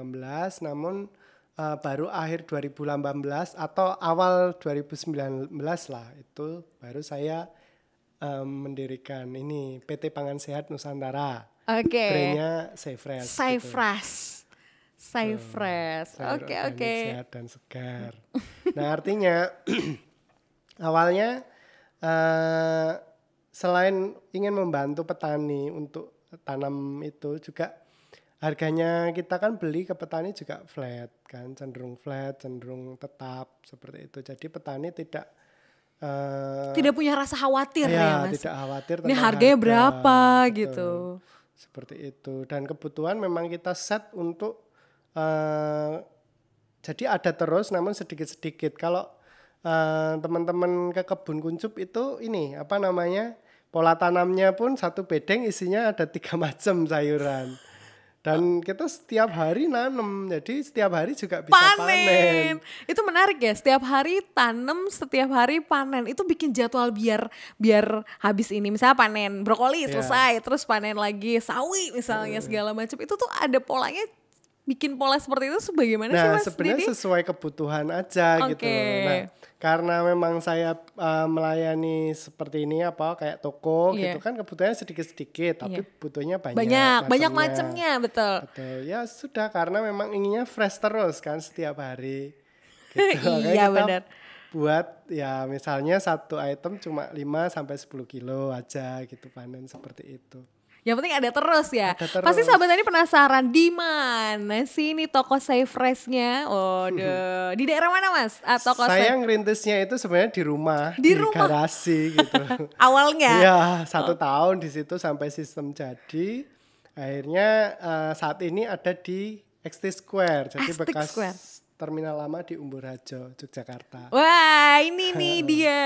namun baru akhir 2018 atau awal 2019 lah itu baru saya mendirikan ini PT Pangan Sehat Nusantara. Oke. Brandnya Sayfresh. Sayfresh. Sayur Oke. organik, sehat dan segar. Nah artinya awalnya selain ingin membantu petani untuk tanam itu juga harganya kita kan beli ke petani juga flat kan, cenderung flat, cenderung tetap seperti itu. Jadi petani tidak punya rasa khawatir ya Mas. tidak khawatir Ini tentang harganya harga, berapa betul. gitu. Seperti itu. Dan kebutuhan memang kita set untuk jadi ada terus namun sedikit-sedikit. Kalau teman-teman ke kebun kuncup itu ini apa namanya pola tanamnya pun satu bedeng isinya ada 3 macam sayuran. Dan kita setiap hari nanam, jadi setiap hari juga bisa panen. Itu menarik ya, setiap hari tanam, setiap hari panen. Itu bikin jadwal biar habis ini misalnya panen brokoli selesai, terus panen lagi sawi misalnya segala macam. Itu tuh ada polanya. Bikin pola seperti itu sebagaimana sih Mas? Nah sebenarnya sesuai kebutuhan aja gitu. Nah karena memang saya melayani seperti ini apa kayak toko gitu kan kebutuhannya sedikit-sedikit tapi butuhnya banyak macamnya betul. Ya sudah karena memang inginnya fresh terus kan setiap hari gitu. Iya benar. Buat ya misalnya satu item cuma 5-10 kilo aja gitu panen seperti itu. Yang penting ada terus ya. Ada terus. Pasti sahabat tadi penasaran di mana sih ini toko Sayfreshnya? Di daerah mana Mas? Toko saya ngerintisnya itu sebenarnya di rumah, di rumah? garasi gitu. Awalnya? Iya 1 tahun di situ sampai sistem jadi. Akhirnya saat ini ada di XT Square, jadi bekas terminal lama di Umbul Harjo, Yogyakarta. Wah ini nih dia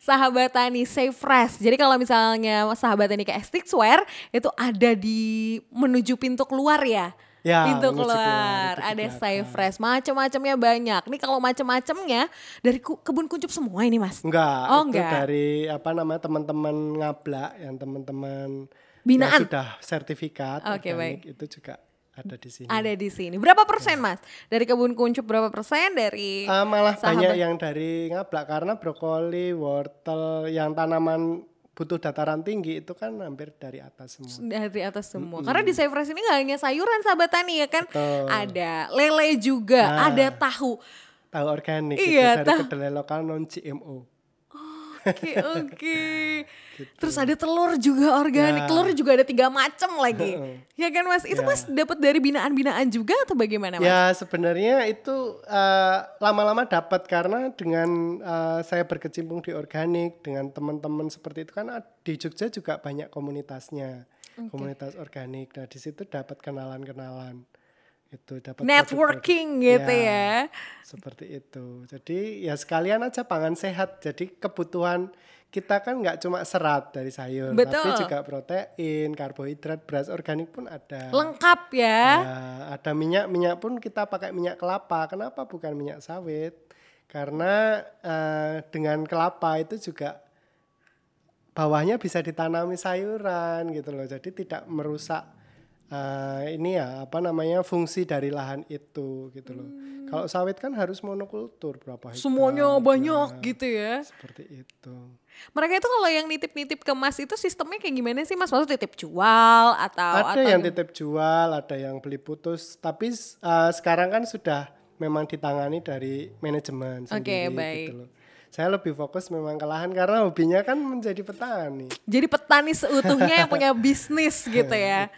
sahabat Tani Sayfresh. Jadi kalau misalnya sahabat Tani ke XT Square itu ada di menuju pintu keluar ya? Ya, pintu keluar ada Sayfresh, macam-macamnya banyak. Nih kalau macam-macamnya dari kebun kuncup semua ini Mas? Enggak, oh, itu enggak. dari apa namanya teman-teman ngablak yang teman-teman binaan yang sudah sertifikat organik itu juga ada di sini. Ada di sini. Berapa persen Mas? Dari kebun kuncup berapa persen dari malah banyak yang dari ngablak karena brokoli, wortel, yang tanaman butuh dataran tinggi itu kan hampir dari atas semua. Dari atas semua. Karena di Save Fresh ini gak hanya sayuran sahabat tani ya kan. Betul. Ada lele juga, ada tahu. Tahu organik Iya, gitu, dari kedelai lokal non GMO. Oke. Terus ada telur juga organik. Telur juga ada 3 macam lagi. Ya kan Mas? Itu Mas dapat dari binaan-binaan juga atau bagaimana Mas? Ya sebenarnya itu lama-lama dapat karena dengan saya berkecimpung di organik dengan teman-teman seperti itu kan di Jogja juga banyak komunitasnya. Komunitas organik. Nah di situ dapat kenalan-kenalan. Itu dapat networking gitu ya. Seperti itu. Jadi ya sekalian aja pangan sehat. Jadi kebutuhan kita kan nggak cuma serat dari sayur, tapi juga protein, karbohidrat, beras organik pun ada. Lengkap ya. Ada minyak pun kita pakai minyak kelapa. Kenapa bukan minyak sawit? Karena dengan kelapa itu juga bawahnya bisa ditanami sayuran gitu loh. Jadi tidak merusak fungsi dari lahan itu gitu loh. Kalau sawit kan harus monokultur berapa hektar. Semuanya banyak gitu ya. Seperti itu. Mereka itu kalau yang nitip-nitip ke Mas itu sistemnya kayak gimana sih Mas? Maksudnya titip jual atau ada yang titip jual, ada yang beli putus. Tapi sekarang kan sudah memang ditangani dari manajemen sendiri gitu loh. Saya lebih fokus memang ke lahan karena hobinya kan menjadi petani. Jadi petani seutuhnya yang punya bisnis gitu ya.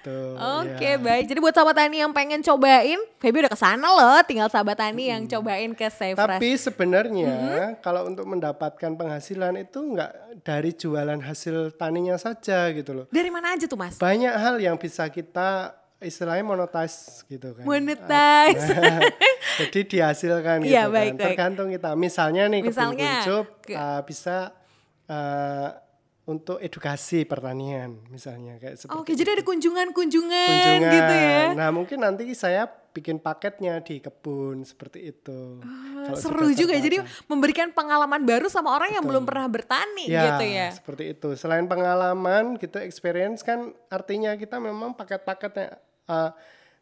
Oke, baik. Jadi buat sahabat tani yang pengen cobain, Feby udah kesana loh. Tinggal sahabat tani yang cobain ke Save Fresh. Tapi sebenarnya kalau untuk mendapatkan penghasilan itu nggak dari jualan hasil taninya saja gitu loh. Dari mana aja tuh Mas? Banyak hal yang bisa kita istilahnya monetize gitu kan. Monetize. Jadi dihasilkan gitu kan. Tergantung kita. Misalnya nih Kebun Kuncup bisa untuk edukasi pertanian misalnya kayak seperti. Oke, jadi ada kunjungan gitu ya. Nah, mungkin nanti saya bikin paketnya di kebun seperti itu. Seru juga. Jadi memberikan pengalaman baru sama orang yang belum pernah bertani gitu ya. Seperti itu. Selain pengalaman gitu experience kan artinya kita memang paket-paketnya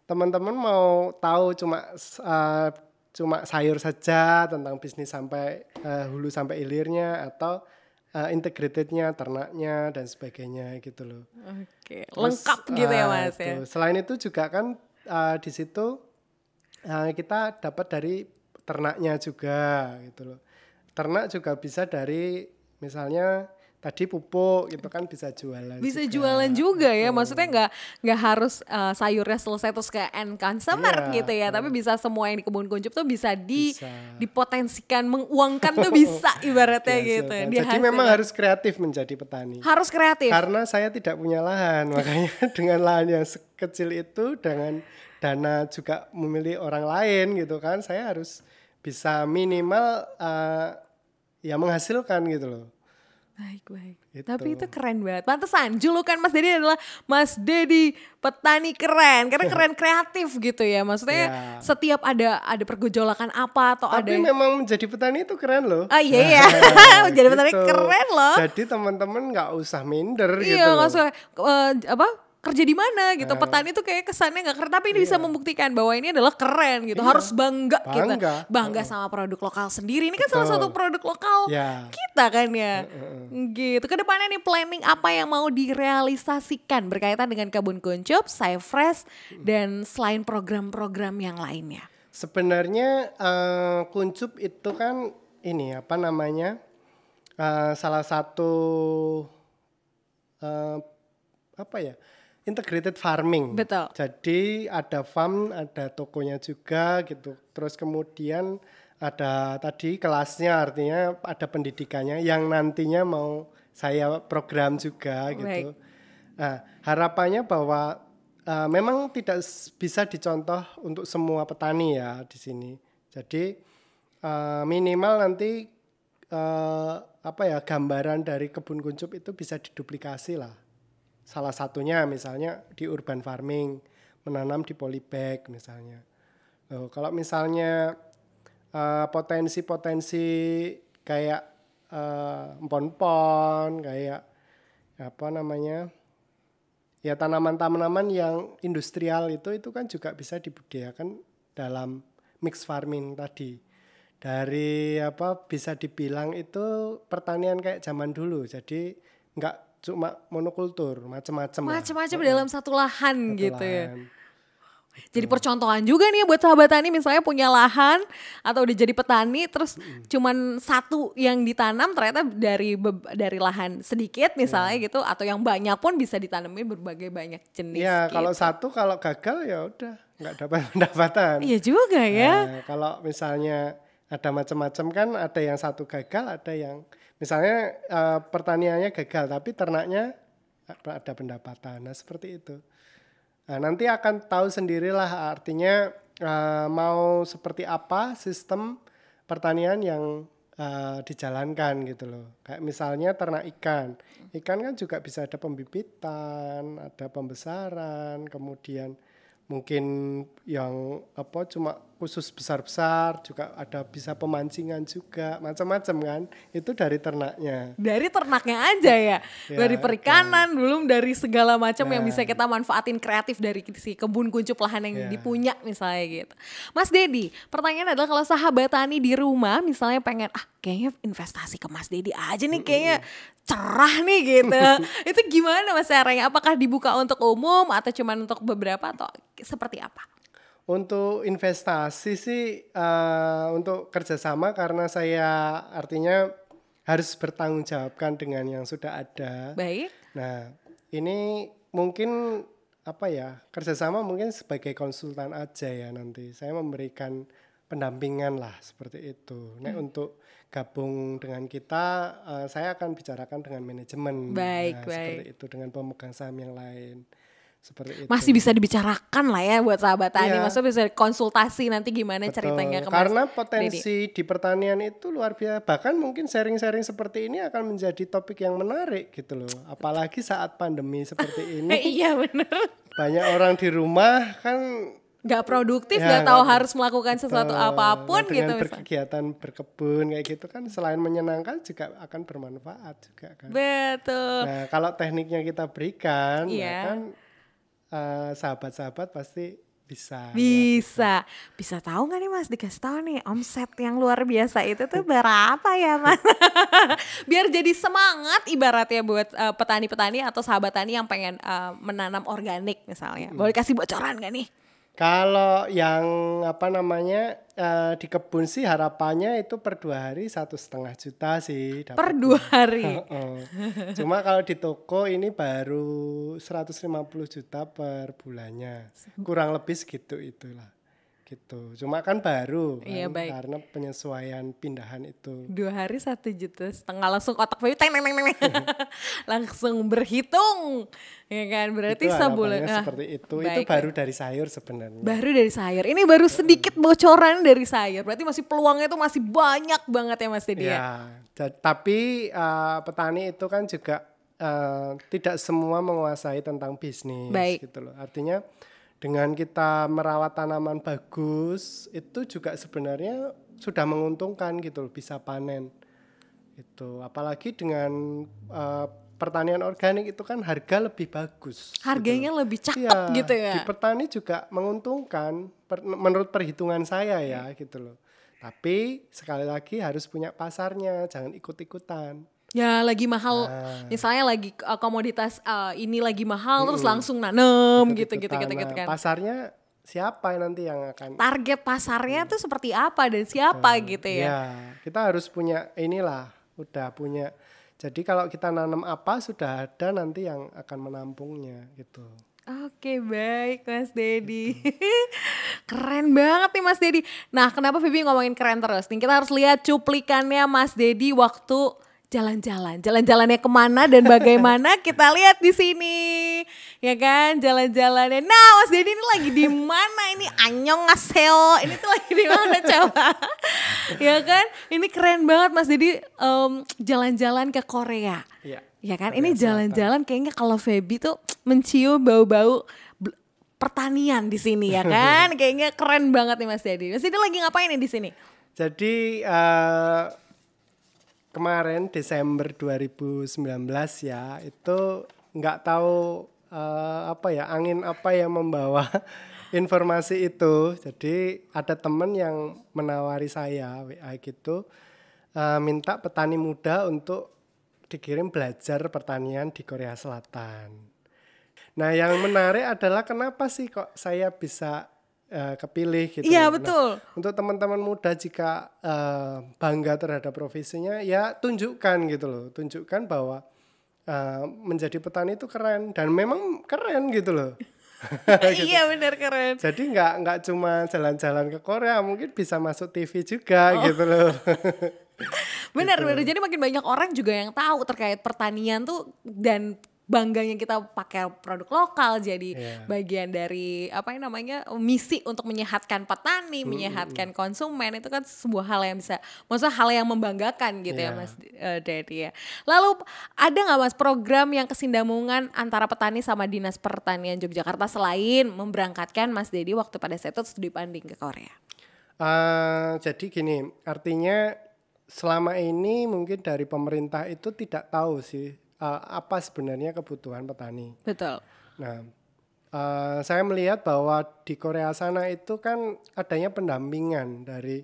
teman-teman mau tahu cuma sayur saja tentang bisnis sampai hulu sampai hilirnya atau integratednya, ternaknya dan sebagainya gitu loh. Oke, lengkap gitu ya Mas ya. Selain itu juga kan di situ kita dapat dari ternaknya juga gitu loh. Ternak juga bisa dari misalnya tadi pupuk itu kan bisa jualan. Bisa jualan juga ya, maksudnya nggak harus sayurnya selesai terus ke end consumer gitu ya, tapi bisa semua yang di Kebun Kuncup tuh bisa dipotensikan, menguangkan tuh bisa ibaratnya gitu. Jadi memang harus kreatif menjadi petani. Harus kreatif. Karena saya tidak punya lahan, makanya dengan lahan yang kecil itu dengan dana juga memilih orang lain gitu kan, saya harus bisa minimal menghasilkan gitu loh. Baik. Gitu. Tapi itu keren banget. Pantesan julukan Mas Dedi adalah Mas Dedi petani keren. Karena keren kreatif gitu ya. Maksudnya setiap ada pergejolakan apa atau Tapi memang menjadi petani itu keren loh. Oh iya. Menjadi petani keren loh. Jadi teman-teman gak usah minder gitu. Iya gak usah kerja di mana gitu. Petani tuh kayak kesannya gak keren, tapi ini bisa membuktikan bahwa ini adalah keren gitu. Harus bangga kita. Bangga sama produk lokal sendiri. Ini kan salah satu produk lokal kita kan ya. Gitu. Kedepannya nih planning apa yang mau direalisasikan berkaitan dengan Kebun Kuncup, Save Fresh dan selain program-program yang lainnya? Sebenarnya Kuncup itu kan ini salah satu integrated farming. Betul. Jadi ada farm, ada tokonya juga gitu. Terus kemudian ada tadi kelasnya, artinya ada pendidikannya yang nantinya mau saya program juga gitu. Nah, harapannya bahwa memang tidak bisa dicontoh untuk semua petani ya di sini. Jadi minimal nanti gambaran dari Kebun Kuncup itu bisa diduplikasi lah. Salah satunya misalnya di urban farming, menanam di polybag misalnya. Kalau misalnya potensi-potensi kayak empon-empon, kayak tanaman-tanaman yang industrial itu kan juga bisa dibudidayakan dalam mix farming tadi. Dari bisa dibilang itu pertanian kayak zaman dulu. Jadi cuma monokultur, macam-macam lah. Macam-macam dalam satu lahan Satu gitu ya. lahan. Jadi percontohan juga nih buat sahabat tani, misalnya punya lahan atau udah jadi petani terus cuman satu yang ditanam ternyata dari lahan sedikit misalnya gitu, atau yang banyak pun bisa ditanamin berbagai banyak jenis Iya, gitu. kalau satu kalau gagal ya udah nggak dapat pendapatan. Iya juga ya. Nah, kalau misalnya ada macam-macam kan, ada yang satu gagal, ada yang misalnya pertaniannya gagal tapi ternaknya ada pendapatan. Nah, seperti itu. Nah, nanti akan tahu sendirilah artinya mau seperti apa sistem pertanian yang dijalankan gitu loh. Kayak misalnya ternak ikan. Ikan kan juga bisa ada pembibitan, ada pembesaran, kemudian mungkin yang cuma khusus besar-besar, juga ada bisa pemancingan juga, macam-macam kan. Itu dari ternaknya. Dari ternaknya aja ya, dari perikanan, belum dari segala macam yang bisa kita manfaatin kreatif dari si kebun kuncup lahan yang dipunya misalnya gitu. Mas Dedi, pertanyaan adalah kalau sahabat tani di rumah misalnya pengen kayaknya investasi ke Mas Dedi aja nih, kayaknya cerah nih gitu. Itu gimana Mas caranya? Apakah dibuka untuk umum atau cuma untuk beberapa atau seperti apa? Untuk investasi sih untuk kerjasama, karena saya artinya harus bertanggung jawabkan dengan yang sudah ada. Baik. Nah ini mungkin kerjasama mungkin sebagai konsultan aja ya, nanti saya memberikan pendampingan lah seperti itu. Nah untuk gabung dengan kita saya akan bicarakan dengan manajemen. Baik. Seperti itu, dengan pemegang saham yang lain. Seperti itu. Masih bisa dibicarakan lah ya buat sahabat tani. Iya. Maksudnya bisa konsultasi nanti gimana Betul. ceritanya ke Mas Karena Dedi. potensi di pertanian itu luar biasa. Bahkan mungkin sharing-sharing seperti ini akan menjadi topik yang menarik gitu loh. Apalagi saat pandemi seperti ini. Iya bener. Banyak orang di rumah kan Gak produktif, Ya, gak tahu nggak- harus melakukan sesuatu apapun gitu. dengan misalnya. berkegiatan berkebun kayak gitu kan, selain menyenangkan juga akan bermanfaat juga kan. Betul. Nah kalau tekniknya kita berikan, Iya. ya kan sahabat-sahabat pasti bisa. Bisa tahu nggak nih Mas, dikasih tahu nih omset yang luar biasa itu tuh berapa ya Mas? Biar jadi semangat ibaratnya buat petani-petani atau sahabat tani yang pengen menanam organik misalnya. Boleh kasih bocoran nggak nih? Kalau yang di kebun sih harapannya itu per 2 hari 1,5 juta sih dapat. Per 2 hari. Cuma kalau di toko ini baru 150 juta per bulannya, kurang lebih segitu itulah gitu. Cuma kan baru kan, Iya, baik. karena penyesuaian pindahan itu. 2 hari 1,5 juta, langsung otak bayi teng. Langsung berhitung. Ya kan, berarti Itu sebulan. harapannya seperti itu. Itu baik. baru dari sayur sebenarnya. Baru dari sayur. Ini baru sedikit bocoran dari sayur. Berarti masih peluangnya itu masih banyak banget ya Mas Dedi ya. Ya, tapi petani itu kan juga tidak semua menguasai tentang bisnis. Baik. Gitu loh. Artinya dengan kita merawat tanaman bagus itu juga sebenarnya sudah menguntungkan gitu loh, bisa panen. Itu apalagi dengan pertanian organik itu kan harga lebih bagus. Harganya gitu loh. lebih cakep Iya, gitu ya. Di petani juga menguntungkan menurut perhitungan saya ya gitu loh. Tapi sekali lagi harus punya pasarnya, jangan ikut-ikutan. Ya lagi mahal, misalnya lagi komoditas ini lagi mahal terus langsung nanem gitu Ikut-ikutan. kan. Pasarnya siapa nanti yang akan Target pasarnya tuh seperti apa dan siapa gitu ya. Ya, kita harus punya udah punya. Jadi kalau kita nanam apa sudah ada nanti yang akan menampungnya gitu. Oke, baik Mas Dedi. Keren banget nih Mas Dedi. Nah, kenapa Vivi ngomongin keren terus? Nih kita harus lihat cuplikannya Mas Dedi waktu jalan-jalan. Jalan-jalannya kemana dan bagaimana kita lihat di sini. Ya kan, jalan-jalannya. Nah, Mas Dedi ini lagi di mana ini? Annyeonghaseyo. Ini tuh lagi di mana coba? Ya kan? Ini keren banget Mas Dedi jalan-jalan ke Korea. Iya. Ya kan, Korea ini jalan-jalan kayaknya kalau Feby tuh mencium bau-bau pertanian di sini ya kan. Kayaknya keren banget nih Mas Dedi. Mas Dedi lagi ngapain nih di sini? Jadi kemarin Desember 2019 ya, itu nggak tahu angin apa yang membawa informasi itu. Jadi ada teman yang menawari saya WA gitu, minta petani muda untuk dikirim belajar pertanian di Korea Selatan. Nah, yang menarik adalah kenapa sih kok saya bisa kepilih gitu. Iya, Nah, betul. untuk teman-teman muda jika bangga terhadap profesinya, ya tunjukkan gitu loh. Tunjukkan bahwa menjadi petani itu keren dan memang keren gitu loh. Gitu. Iya, benar, keren. Jadi nggak cuma jalan-jalan ke Korea, mungkin bisa masuk TV juga gitu loh. Benar, benar. Jadi makin banyak orang juga yang tahu terkait pertanian tuh, dan bangganya kita pakai produk lokal jadi bagian dari apa yang namanya misi untuk menyehatkan petani, menyehatkan konsumen. Itu kan sebuah hal yang bisa, maksudnya hal yang membanggakan gitu ya Mas Dedi ya. Lalu ada nggak Mas program yang kesinambungan antara petani sama Dinas Pertanian Yogyakarta selain memberangkatkan Mas Dedi waktu pada saat itu studi banding ke Korea? Jadi gini, artinya selama ini mungkin dari pemerintah itu tidak tahu sih apa sebenarnya kebutuhan petani. Betul. Nah, saya melihat bahwa di Korea sana itu kan adanya pendampingan dari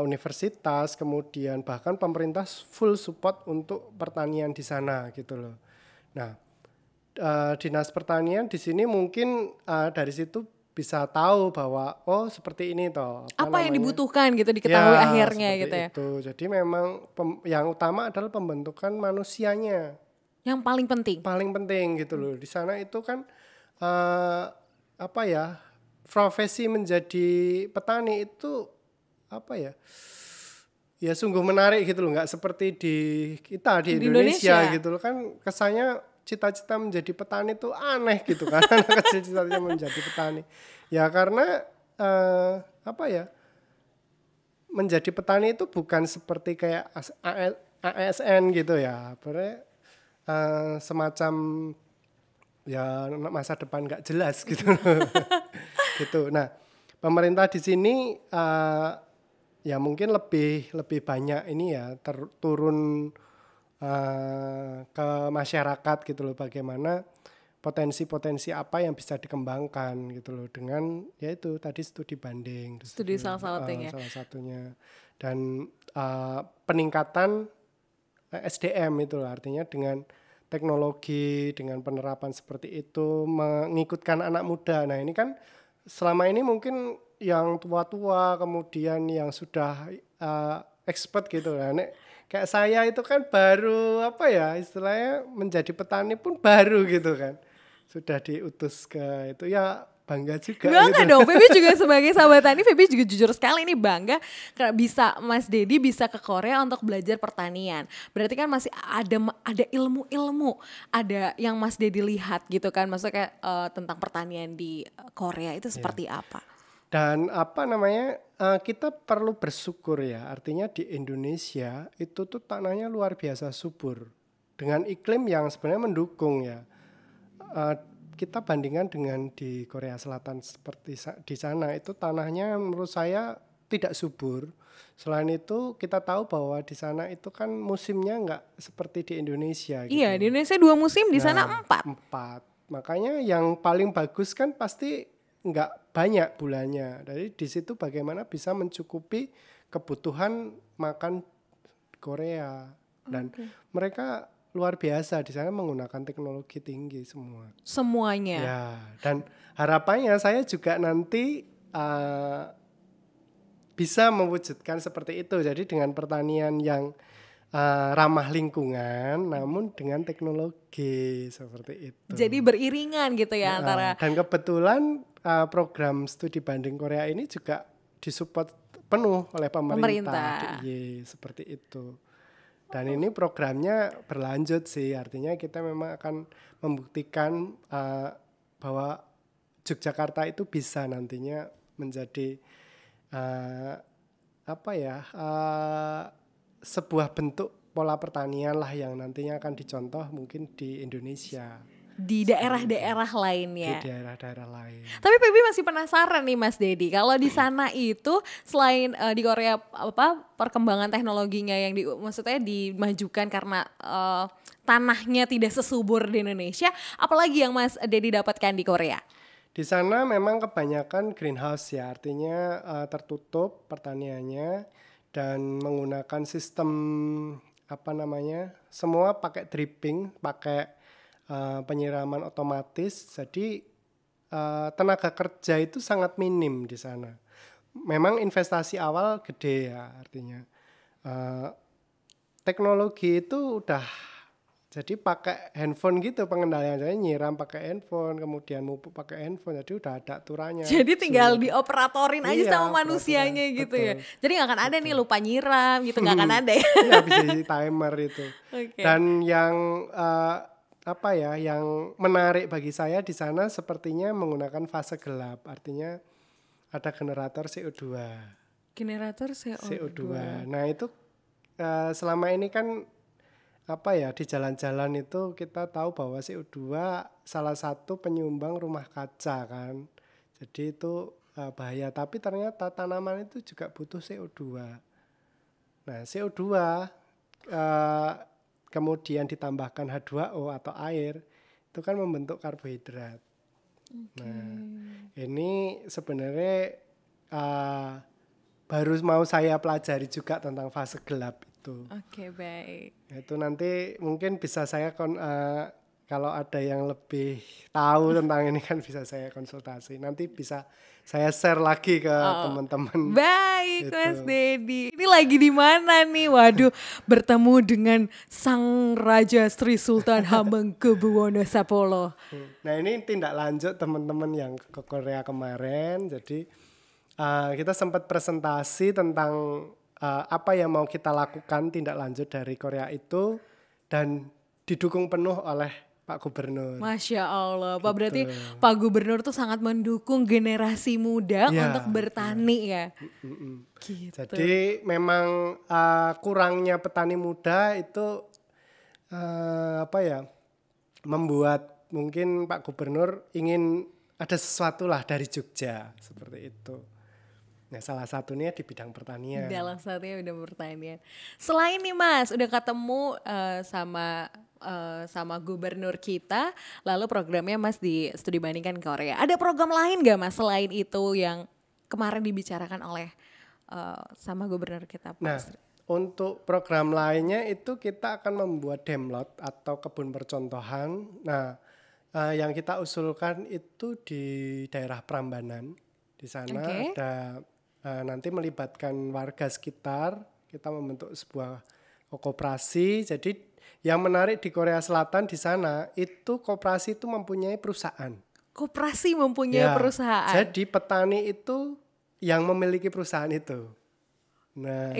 universitas, kemudian bahkan pemerintah full support untuk pertanian di sana gitu loh. Nah, Dinas Pertanian di sini mungkin dari situ bisa tahu bahwa oh seperti ini toh. Apa yang dibutuhkan gitu diketahui akhirnya gitu ya. Itu. Jadi memang yang utama adalah pembentukan manusianya. Yang paling penting. Paling penting gitu loh. Di sana itu kan apa ya, profesi menjadi petani itu apa ya? Ya sungguh menarik gitu loh, nggak seperti di kita di Indonesia gitu loh kan, kesannya cita-cita menjadi petani itu aneh gitu kan. Anak kecil cita-cita menjadi petani. Ya karena apa ya? Menjadi petani itu bukan seperti kayak ASN gitu ya. Semacam ya masa depan nggak jelas gitu gitu. Nah, pemerintah di sini ya mungkin lebih banyak ini ya turun ke masyarakat gitu loh, bagaimana potensi-potensi apa yang bisa dikembangkan gitu loh dengan yaitu tadi studi banding. Studi salah satunya dan peningkatan SDM itu artinya dengan teknologi, dengan penerapan seperti itu mengikutkan anak muda. Nah ini kan selama ini mungkin yang tua-tua kemudian yang sudah expert gitu. Nah, kayak saya itu kan baru apa ya istilahnya menjadi petani pun baru gitu kan. Sudah diutus ke itu ya bangga juga. Bangga gitu. dong, Feby juga sebagai sahabat tani, Feby juga jujur sekali ini bangga bisa Mas Dedi bisa ke Korea untuk belajar pertanian. Berarti kan masih ada ilmu-ilmu, ada yang Mas Dedi lihat gitu kan, maksudnya kayak tentang pertanian di Korea itu seperti apa? Dan apa namanya kita perlu bersyukur ya, artinya di Indonesia itu tuh tanahnya luar biasa subur dengan iklim yang sebenarnya mendukung ya. Kita bandingkan dengan di Korea Selatan seperti di sana itu tanahnya menurut saya tidak subur. Selain itu kita tahu bahwa di sana itu kan musimnya nggak seperti di Indonesia. Iya, gitu. di Indonesia 2 musim, di sana 4. Makanya yang paling bagus kan pasti nggak banyak bulannya. Jadi di situ bagaimana bisa mencukupi kebutuhan makan Korea dan mereka luar biasa di sana menggunakan teknologi tinggi semuanya. Ya, dan harapannya saya juga nanti bisa mewujudkan seperti itu. Jadi dengan pertanian yang ramah lingkungan, namun dengan teknologi seperti itu. Jadi beriringan gitu ya antara. Dan kebetulan program studi banding Korea ini juga disupport penuh oleh pemerintah. Iya, seperti itu. Dan ini programnya berlanjut sih, artinya kita memang akan membuktikan bahwa Yogyakarta itu bisa nantinya menjadi sebuah bentuk pola pertanian lah yang nantinya akan dicontoh mungkin di Indonesia. Di daerah-daerah lainnya. Di daerah-daerah lain. Tapi Feby masih penasaran nih Mas Dedi, kalau di sana itu selain di Korea perkembangan teknologinya yang maksudnya dimajukan karena tanahnya tidak sesubur di Indonesia, apalagi yang Mas Dedi dapatkan di Korea? Di sana memang kebanyakan greenhouse ya, artinya tertutup pertaniannya dan menggunakan sistem semua pakai dripping, pakai penyiraman otomatis. Jadi tenaga kerja itu sangat minim di sana. Memang investasi awal gede ya, artinya teknologi itu udah jadi pakai handphone gitu pengendalian, jadi nyiram pakai handphone, kemudian mupuk pakai handphone, jadi udah ada aturannya. Jadi tinggal dioperatorin aja Iya, sama manusianya peraturan, gitu ya. betul. Jadi nggak akan ada nih lupa nyiram gitu, nggak akan ada ya. Iya, bisa di timer itu. Oke. Dan yang yang menarik bagi saya di sana sepertinya menggunakan fase gelap, artinya ada generator CO2. Generator CO2. Nah itu selama ini kan di jalan-jalan itu kita tahu bahwa CO2 salah satu penyumbang rumah kaca kan. Jadi itu bahaya, tapi ternyata tanaman itu juga butuh CO2. Nah, CO2 kemudian ditambahkan H2O atau air, itu kan membentuk karbohidrat. Nah, ini sebenarnya baru mau saya pelajari juga tentang fase gelap itu. Oke, baik. Itu nanti mungkin bisa saya kalau ada yang lebih tahu tentang ini kan bisa saya konsultasi. Nanti bisa saya share lagi ke teman-teman. Baik, Gitu. Mas Dedi. Ini lagi di mana nih? Waduh, bertemu dengan Sang Raja Sri Sultan Hamengkubuwono X. Nah, ini tindak lanjut teman-teman yang ke Korea kemarin. Jadi kita sempat presentasi tentang apa yang mau kita lakukan tindak lanjut dari Korea itu, dan didukung penuh oleh Pak Gubernur. Masya Allah, Pak, berarti Pak Gubernur tuh sangat mendukung generasi muda Ya, untuk bertani ya. Gitu. Jadi memang kurangnya petani muda itu membuat mungkin Pak Gubernur ingin ada sesuatu lah dari Jogja seperti itu. Nah, salah satunya di bidang pertanian. Dalam satunya udah pertanian. Selain nih Mas, udah ketemu sama gubernur kita, lalu programnya Mas di studi bandingkan Korea. Ada program lain gak Mas selain itu yang kemarin dibicarakan oleh sama gubernur kita Pak Nah, Sri? untuk program lainnya itu kita akan membuat demlot atau kebun percontohan. Nah, yang kita usulkan itu di daerah Prambanan. Di sana ada nanti melibatkan warga sekitar, kita membentuk sebuah koperasi. Jadi yang menarik di Korea Selatan di sana itu koperasi itu mempunyai perusahaan. Koperasi mempunyai perusahaan. Jadi petani itu yang memiliki perusahaan itu. Nah,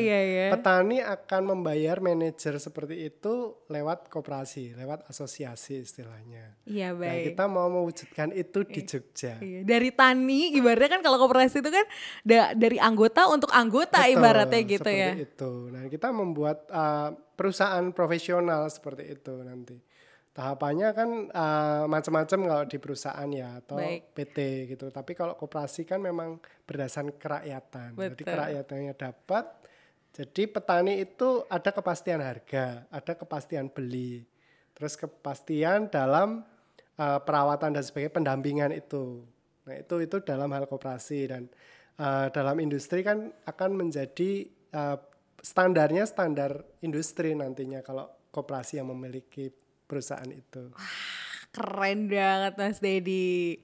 petani akan membayar manajer seperti itu lewat koperasi, lewat asosiasi istilahnya. Iya, baik. Nah, kita mau mewujudkan itu di Jogja. Iya. Dari tani, ibaratnya kan kalau koperasi itu kan dari anggota untuk anggota. Betul, ibaratnya gitu ya. Seperti itu. Nah, kita membuat perusahaan profesional seperti itu nanti. Tahapannya kan macam-macam kalau di perusahaan ya, atau PT gitu. Tapi kalau koperasi kan memang berdasarkan kerakyatan. Betul. Jadi kerakyatannya dapat. Jadi petani itu ada kepastian harga, ada kepastian beli. Terus kepastian dalam perawatan dan sebagainya, pendampingan itu. Nah, itu dalam hal koperasi. Dan dalam industri kan akan menjadi standarnya standar industri nantinya kalau koperasi yang memiliki perusahaan itu. Wah, keren banget Mas Dedi.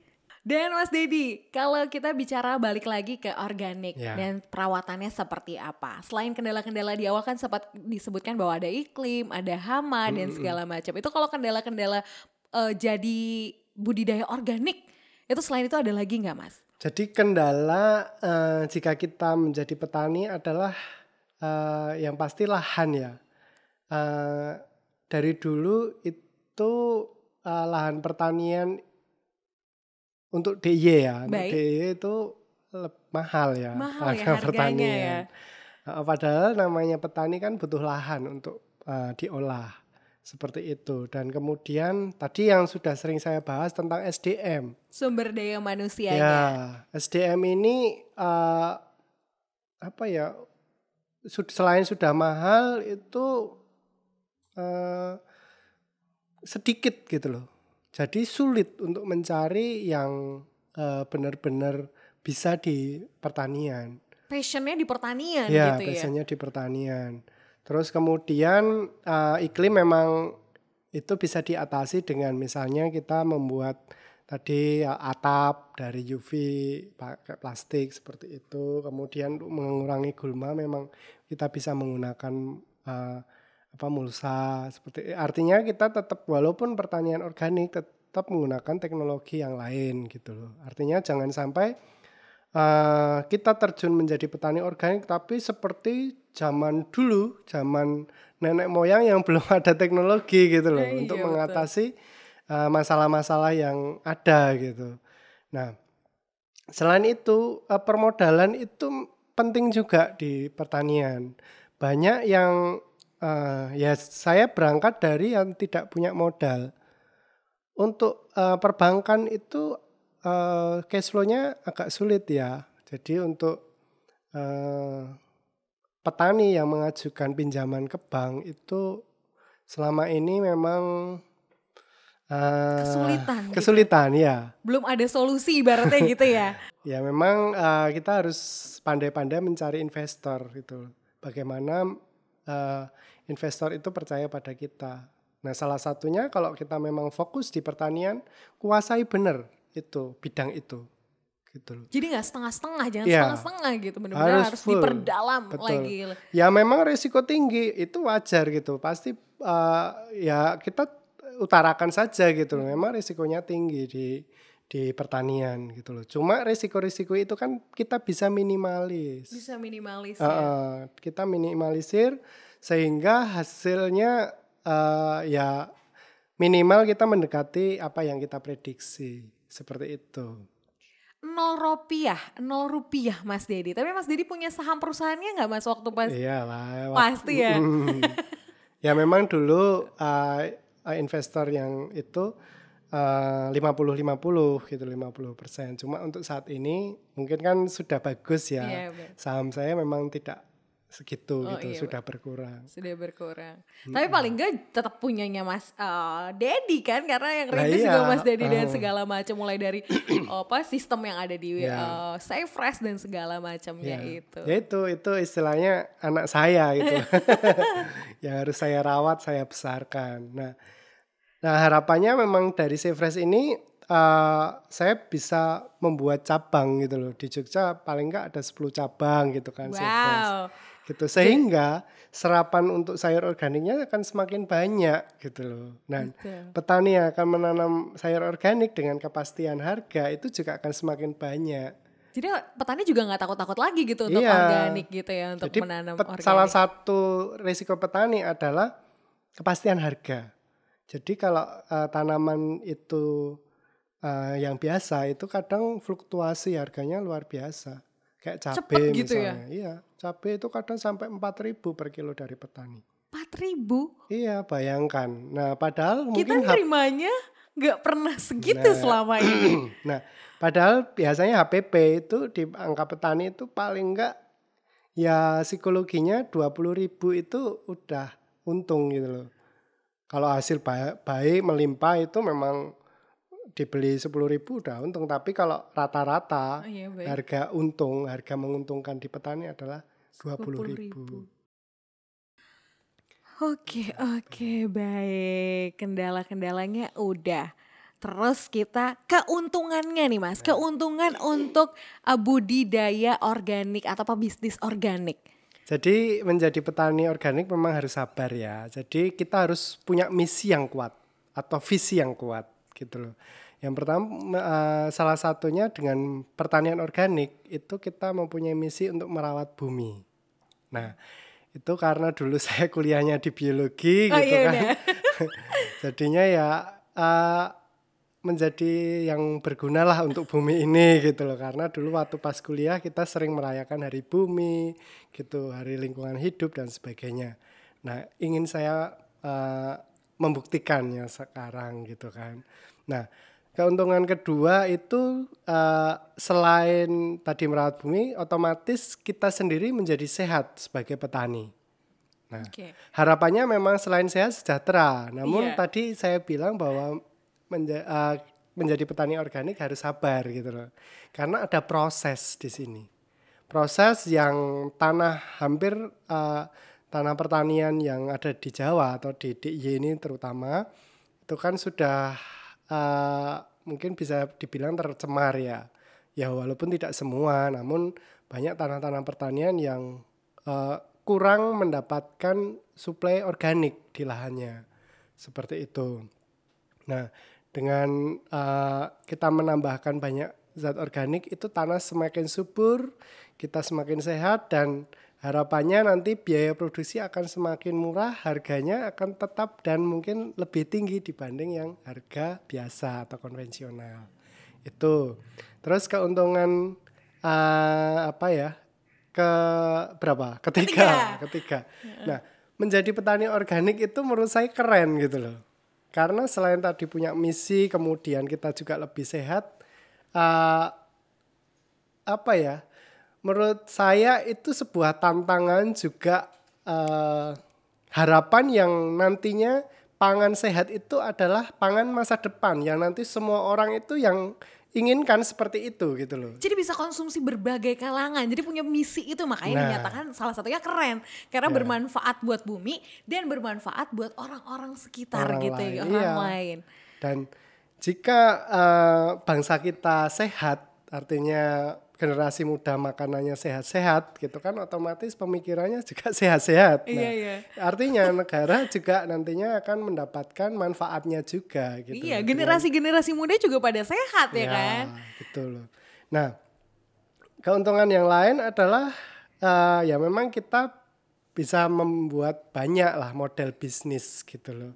Dan Mas Dedi, kalau kita bicara balik lagi ke organik dan perawatannya seperti apa? Selain kendala-kendala di awal kan sempat disebutkan bahwa ada iklim, ada hama dan segala macam. Itu kalau kendala-kendala jadi budidaya organik, itu selain itu ada lagi nggak Mas? Jadi kendala jika kita menjadi petani adalah yang pasti lahan ya. Dari dulu itu lahan pertanian untuk DIY ya. Untuk DIY itu mahal ya. Mahal ya harganya ya. Padahal namanya petani kan butuh lahan untuk diolah. Seperti itu. Dan kemudian tadi yang sudah sering saya bahas tentang SDM. Sumber daya manusianya. Ya, SDM ini selain sudah mahal itu sedikit gitu loh. Jadi sulit untuk mencari yang benar-benar bisa di pertanian. Passionnya di pertanian ya, gitu ya? Passionnya di pertanian. Terus kemudian iklim memang itu bisa diatasi dengan misalnya kita membuat tadi atap dari UV pakai plastik seperti itu. Kemudian untuk mengurangi gulma memang kita bisa menggunakan mulsa seperti artinya kita tetap walaupun pertanian organik tetap menggunakan teknologi yang lain gitu loh. Artinya jangan sampai kita terjun menjadi petani organik tapi seperti zaman dulu, zaman nenek moyang yang belum ada teknologi gitu loh untuk Iya, mengatasi masalah-masalah yang ada gitu. Nah, selain itu permodalan itu penting juga di pertanian. Banyak yang ya saya berangkat dari yang tidak punya modal. Untuk perbankan itu cash flow-nya agak sulit ya. Jadi untuk petani yang mengajukan pinjaman ke bank itu selama ini memang kesulitan gitu. ya. Belum ada solusi ibaratnya gitu ya. Ya memang kita harus pandai-pandai mencari investor gitu. Bagaimana investor itu percaya pada kita. Nah salah satunya kalau kita memang fokus di pertanian, kuasai benar itu bidang itu gitu loh. Jadi nggak setengah-setengah, jangan Ya, setengah-setengah gitu, benar-benar harus full. diperdalam Betul. lagi. Ya memang resiko tinggi itu wajar gitu, pasti ya kita utarakan saja gitu loh. Memang risikonya tinggi di pertanian gitu loh. Cuma risiko-risiko itu kan kita bisa minimalis. Bisa minimalis ya. Kita minimalisir sehingga hasilnya ya minimal kita mendekati apa yang kita prediksi seperti itu. 0 rupiah Mas Dedi. Tapi Mas Dedi punya saham perusahaannya nggak Mas waktu pas? Iyalah. Pasti ya. Ya memang dulu investor yang itu 50-50 gitu 50%. Cuma untuk saat ini mungkin kan sudah bagus ya. Iya, saham saya memang tidak segitu gitu, iya, sudah berkurang. Sudah berkurang. Tapi paling enggak tetap punyanya Mas Dedi kan, karena yang rintis juga Mas Dedi dan segala macam, mulai dari sistem yang ada di Save Fresh dan segala macamnya itu. Ya itu istilahnya anak saya gitu. Yang harus saya rawat, saya besarkan. Nah harapannya memang dari Save Fresh ini saya bisa membuat cabang gitu loh. Di Jogja paling enggak ada 10 cabang gitu kan. Wow. Save Fresh. Gitu sehingga serapan untuk sayur organiknya akan semakin banyak gitu loh. Nah, petani yang akan menanam sayur organik dengan kepastian harga itu juga akan semakin banyak. Jadi petani juga nggak takut-takut lagi gitu untuk organik gitu ya, untuk jadi, menanam organik. Salah satu risiko petani adalah kepastian harga. Jadi kalau tanaman itu yang biasa itu kadang fluktuasi harganya luar biasa. Kayak cabai gitu misalnya. Ya? Iya, cabai itu kadang sampai 4.000 per kilo dari petani. 4.000? Iya, bayangkan. Nah, padahal kita mungkin nerimanya nggak pernah segitu selama ini. Nah, padahal biasanya HPP itu di angka petani itu paling enggak ya psikologinya 20.000 itu udah untung gitu loh. Kalau hasil baik melimpah itu memang dibeli 10.000 udah untung, tapi kalau rata-rata harga menguntungkan di petani adalah 20.000. Oke, baik. Kendala-kendalanya udah. Terus kita keuntungannya nih Mas, keuntungan untuk budidaya organik atau bisnis organik. Jadi menjadi petani organik memang harus sabar ya. Jadi kita harus punya misi yang kuat atau visi yang kuat gitu loh. Yang pertama salah satunya dengan pertanian organik itu kita mempunyai misi untuk merawat bumi. Nah itu karena dulu saya kuliahnya di biologi gitu kan. Jadinya ya menjadi yang berguna lah untuk bumi ini gitu loh. Karena dulu waktu pas kuliah kita sering merayakan hari bumi gitu, hari lingkungan hidup dan sebagainya. Nah ingin saya membuktikannya sekarang gitu kan. Nah keuntungan kedua itu selain tadi merawat bumi, otomatis kita sendiri menjadi sehat sebagai petani. Nah, harapannya memang selain sehat sejahtera. Namun tadi saya bilang bahwa menjadi petani organik harus sabar gitu loh. Karena ada proses di sini. Proses yang tanah hampir tanah pertanian yang ada di Jawa atau di DIY ini terutama itu kan sudah mungkin bisa dibilang tercemar ya. Ya walaupun tidak semua, namun banyak tanah-tanah pertanian yang kurang mendapatkan suplai organik di lahannya. Seperti itu. Nah, dengan kita menambahkan banyak zat organik itu tanah semakin subur, kita semakin sehat dan harapannya nanti biaya produksi akan semakin murah, harganya akan tetap dan mungkin lebih tinggi dibanding yang harga biasa atau konvensional. Itu. Terus keuntungan ke berapa? Ketiga. Nah, menjadi petani organik itu menurut saya keren gitu loh. Karena selain tadi punya misi, kemudian kita juga lebih sehat. Menurut saya itu sebuah tantangan juga harapan yang nantinya pangan sehat itu adalah pangan masa depan yang nanti semua orang itu yang inginkan seperti itu gitu loh. Jadi bisa konsumsi berbagai kalangan. Jadi punya misi itu makanya dinyatakan salah satunya keren karena bermanfaat buat bumi dan bermanfaat buat orang-orang sekitar orang lain. Dan jika bangsa kita sehat, artinya generasi muda makanannya sehat-sehat gitu kan, otomatis pemikirannya juga sehat-sehat. Nah, artinya negara juga nantinya akan mendapatkan manfaatnya juga gitu. Iya, generasi-generasi muda juga pada sehat ya kan? Gitu loh. Nah, keuntungan yang lain adalah ya memang kita bisa membuat banyak lah model bisnis gitu loh.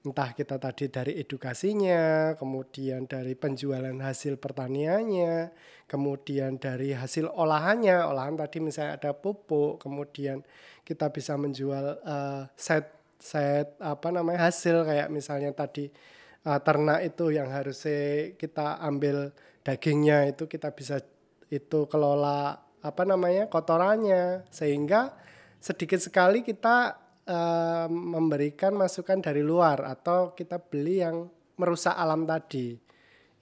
Entah kita tadi dari edukasinya, kemudian dari penjualan hasil pertaniannya, kemudian dari hasil olahannya. Olahan tadi misalnya ada pupuk, kemudian kita bisa menjual set hasil kayak misalnya tadi ternak itu yang harusnya kita ambil dagingnya itu kita bisa itu kelola kotorannya sehingga sedikit sekali kita memberikan masukan dari luar atau kita beli yang merusak alam tadi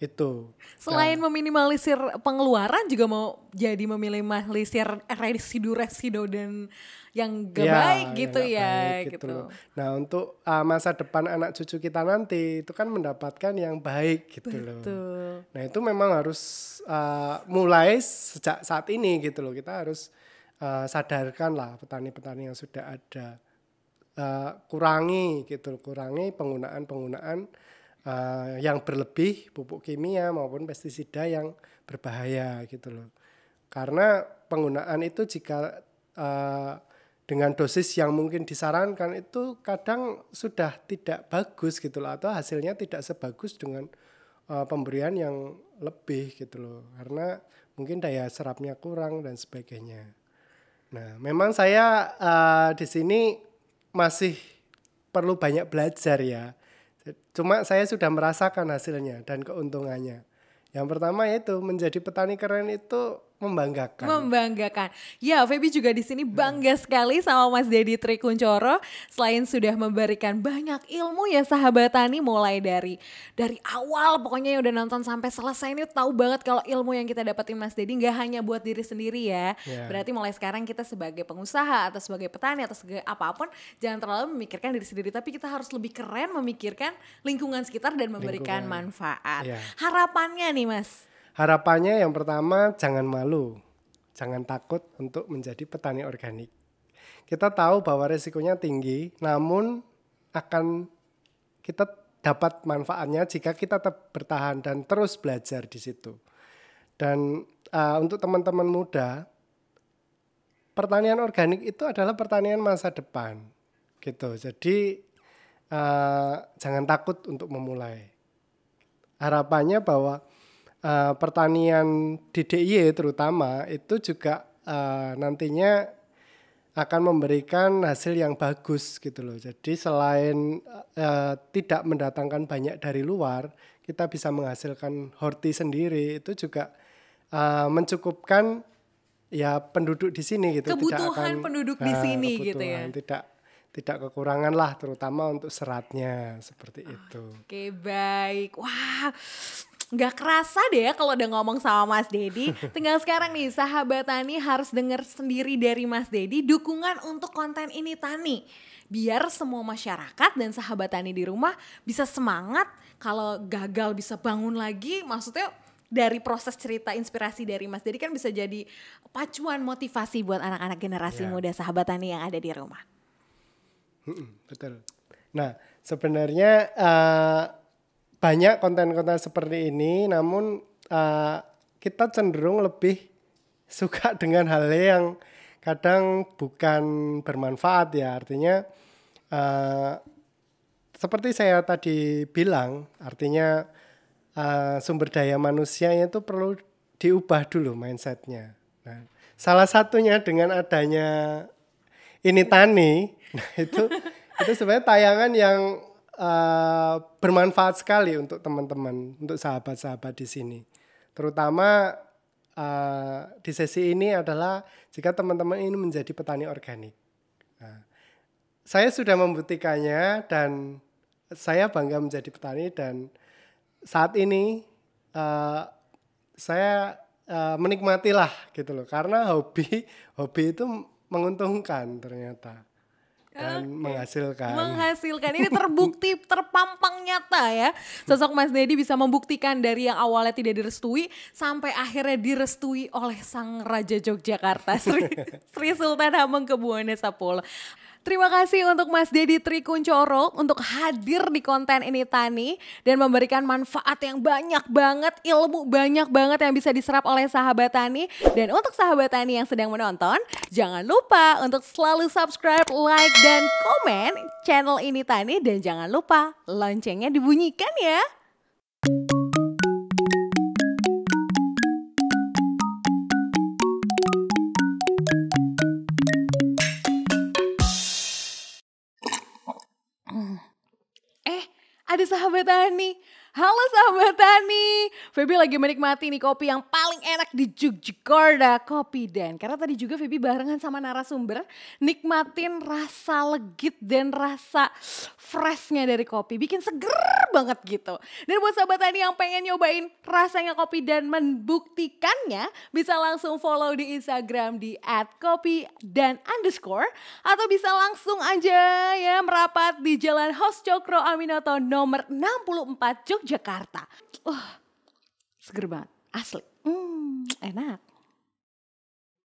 itu. Selain meminimalisir pengeluaran juga mau jadi meminimalisir residu dan yang gak baik gitu ya. Gitu. Nah untuk masa depan anak cucu kita nanti itu kan mendapatkan yang baik gitu loh. Nah itu memang harus mulai sejak saat ini gitu loh. Kita harus sadarkan lah petani-petani yang sudah ada. Kurangi penggunaan yang berlebih pupuk kimia maupun pestisida yang berbahaya gitu loh. Karena penggunaan itu jika dengan dosis yang mungkin disarankan itu kadang sudah tidak bagus gitu loh, atau hasilnya tidak sebagus dengan pemberian yang lebih gitu loh. Karena mungkin daya serapnya kurang dan sebagainya. Nah, memang saya di sini masih perlu banyak belajar ya. Cuma saya sudah merasakan hasilnya dan keuntungannya. Yang pertama yaitu menjadi petani keren itu membanggakan. Ya, Feby juga di sini bangga sekali sama Mas Dedi Trikuncoro. Selain sudah memberikan banyak ilmu ya sahabat tani, mulai dari awal pokoknya yang udah nonton sampai selesai ini tahu banget kalau ilmu yang kita dapetin Mas Dedi nggak hanya buat diri sendiri ya. Berarti mulai sekarang kita sebagai pengusaha atau sebagai petani atau sebagai apapun jangan terlalu memikirkan diri sendiri, tapi kita harus lebih keren memikirkan lingkungan sekitar dan memberikan manfaat. Harapannya nih Mas. Harapannya yang pertama jangan malu, jangan takut untuk menjadi petani organik. Kita tahu bahwa resikonya tinggi, namun akan kita dapat manfaatnya jika kita tetap bertahan dan terus belajar di situ. Dan untuk teman-teman muda, pertanian organik itu adalah pertanian masa depan, gitu. Jadi jangan takut untuk memulai. Harapannya bahwa pertanian di DIY terutama itu juga nantinya akan memberikan hasil yang bagus gitu loh. Jadi selain tidak mendatangkan banyak dari luar, kita bisa menghasilkan horti sendiri, itu juga mencukupkan ya penduduk di sini gitu. Kebutuhan penduduk di sini gitu ya. Tidak kekurangan lah, terutama untuk seratnya seperti itu. Oke, baik. Wah, Nggak kerasa deh ya kalau udah ngomong sama Mas Dedi. Tinggal sekarang nih sahabat Tani harus denger sendiri dari Mas Dedi dukungan untuk konten ini Tani. Biar semua masyarakat dan sahabat Tani di rumah bisa semangat, kalau gagal bisa bangun lagi. Maksudnya dari proses cerita inspirasi dari Mas Dedi kan bisa jadi pacuan motivasi buat anak-anak generasi muda sahabat Tani yang ada di rumah. Betul. Nah sebenarnya banyak konten-konten seperti ini, namun kita cenderung lebih suka dengan hal yang kadang bukan bermanfaat ya. Artinya seperti saya tadi bilang, artinya sumber daya manusianya itu perlu diubah dulu mindsetnya. Nah, salah satunya dengan adanya ini Tani, nah itu sebenarnya tayangan yang bermanfaat sekali untuk teman-teman, untuk sahabat-sahabat di sini. Terutama di sesi ini adalah jika teman-teman ini menjadi petani organik. Nah, saya sudah membuktikannya dan saya bangga menjadi petani, dan saat ini saya menikmatilah gitu loh, karena hobi itu menguntungkan ternyata. Dan menghasilkan ini terbukti terpampang nyata ya. Sosok Mas Dedi bisa membuktikan dari yang awalnya tidak direstui sampai akhirnya direstui oleh sang Raja Yogyakarta Sri Sultan Hamengkubuwono X. Terima kasih untuk Mas Dedi Trikuncoro untuk hadir di konten ini Tani dan memberikan manfaat yang banyak banget, ilmu banyak banget yang bisa diserap oleh sahabat Tani. Dan untuk sahabat Tani yang sedang menonton, jangan lupa untuk selalu subscribe, like, dan komen channel ini Tani, dan jangan lupa loncengnya dibunyikan ya. Ada sahabat Tani. Halo sahabat Tani. Feby lagi menikmati nih kopi yang paling enak di Yogyakarta, Kopi Dan. Karena tadi juga Feby barengan sama narasumber nikmatin rasa legit dan rasa freshnya dari kopi. Bikin seger banget gitu. Dan buat sahabat Tani yang pengen nyobain rasanya Kopi Dan membuktikannya, bisa langsung follow di Instagram di @kopidan_ atau bisa langsung aja ya merapat di Jalan Hos Cokro Aminoto nomor 64 Yogyakarta. Seger banget, asli. Enak.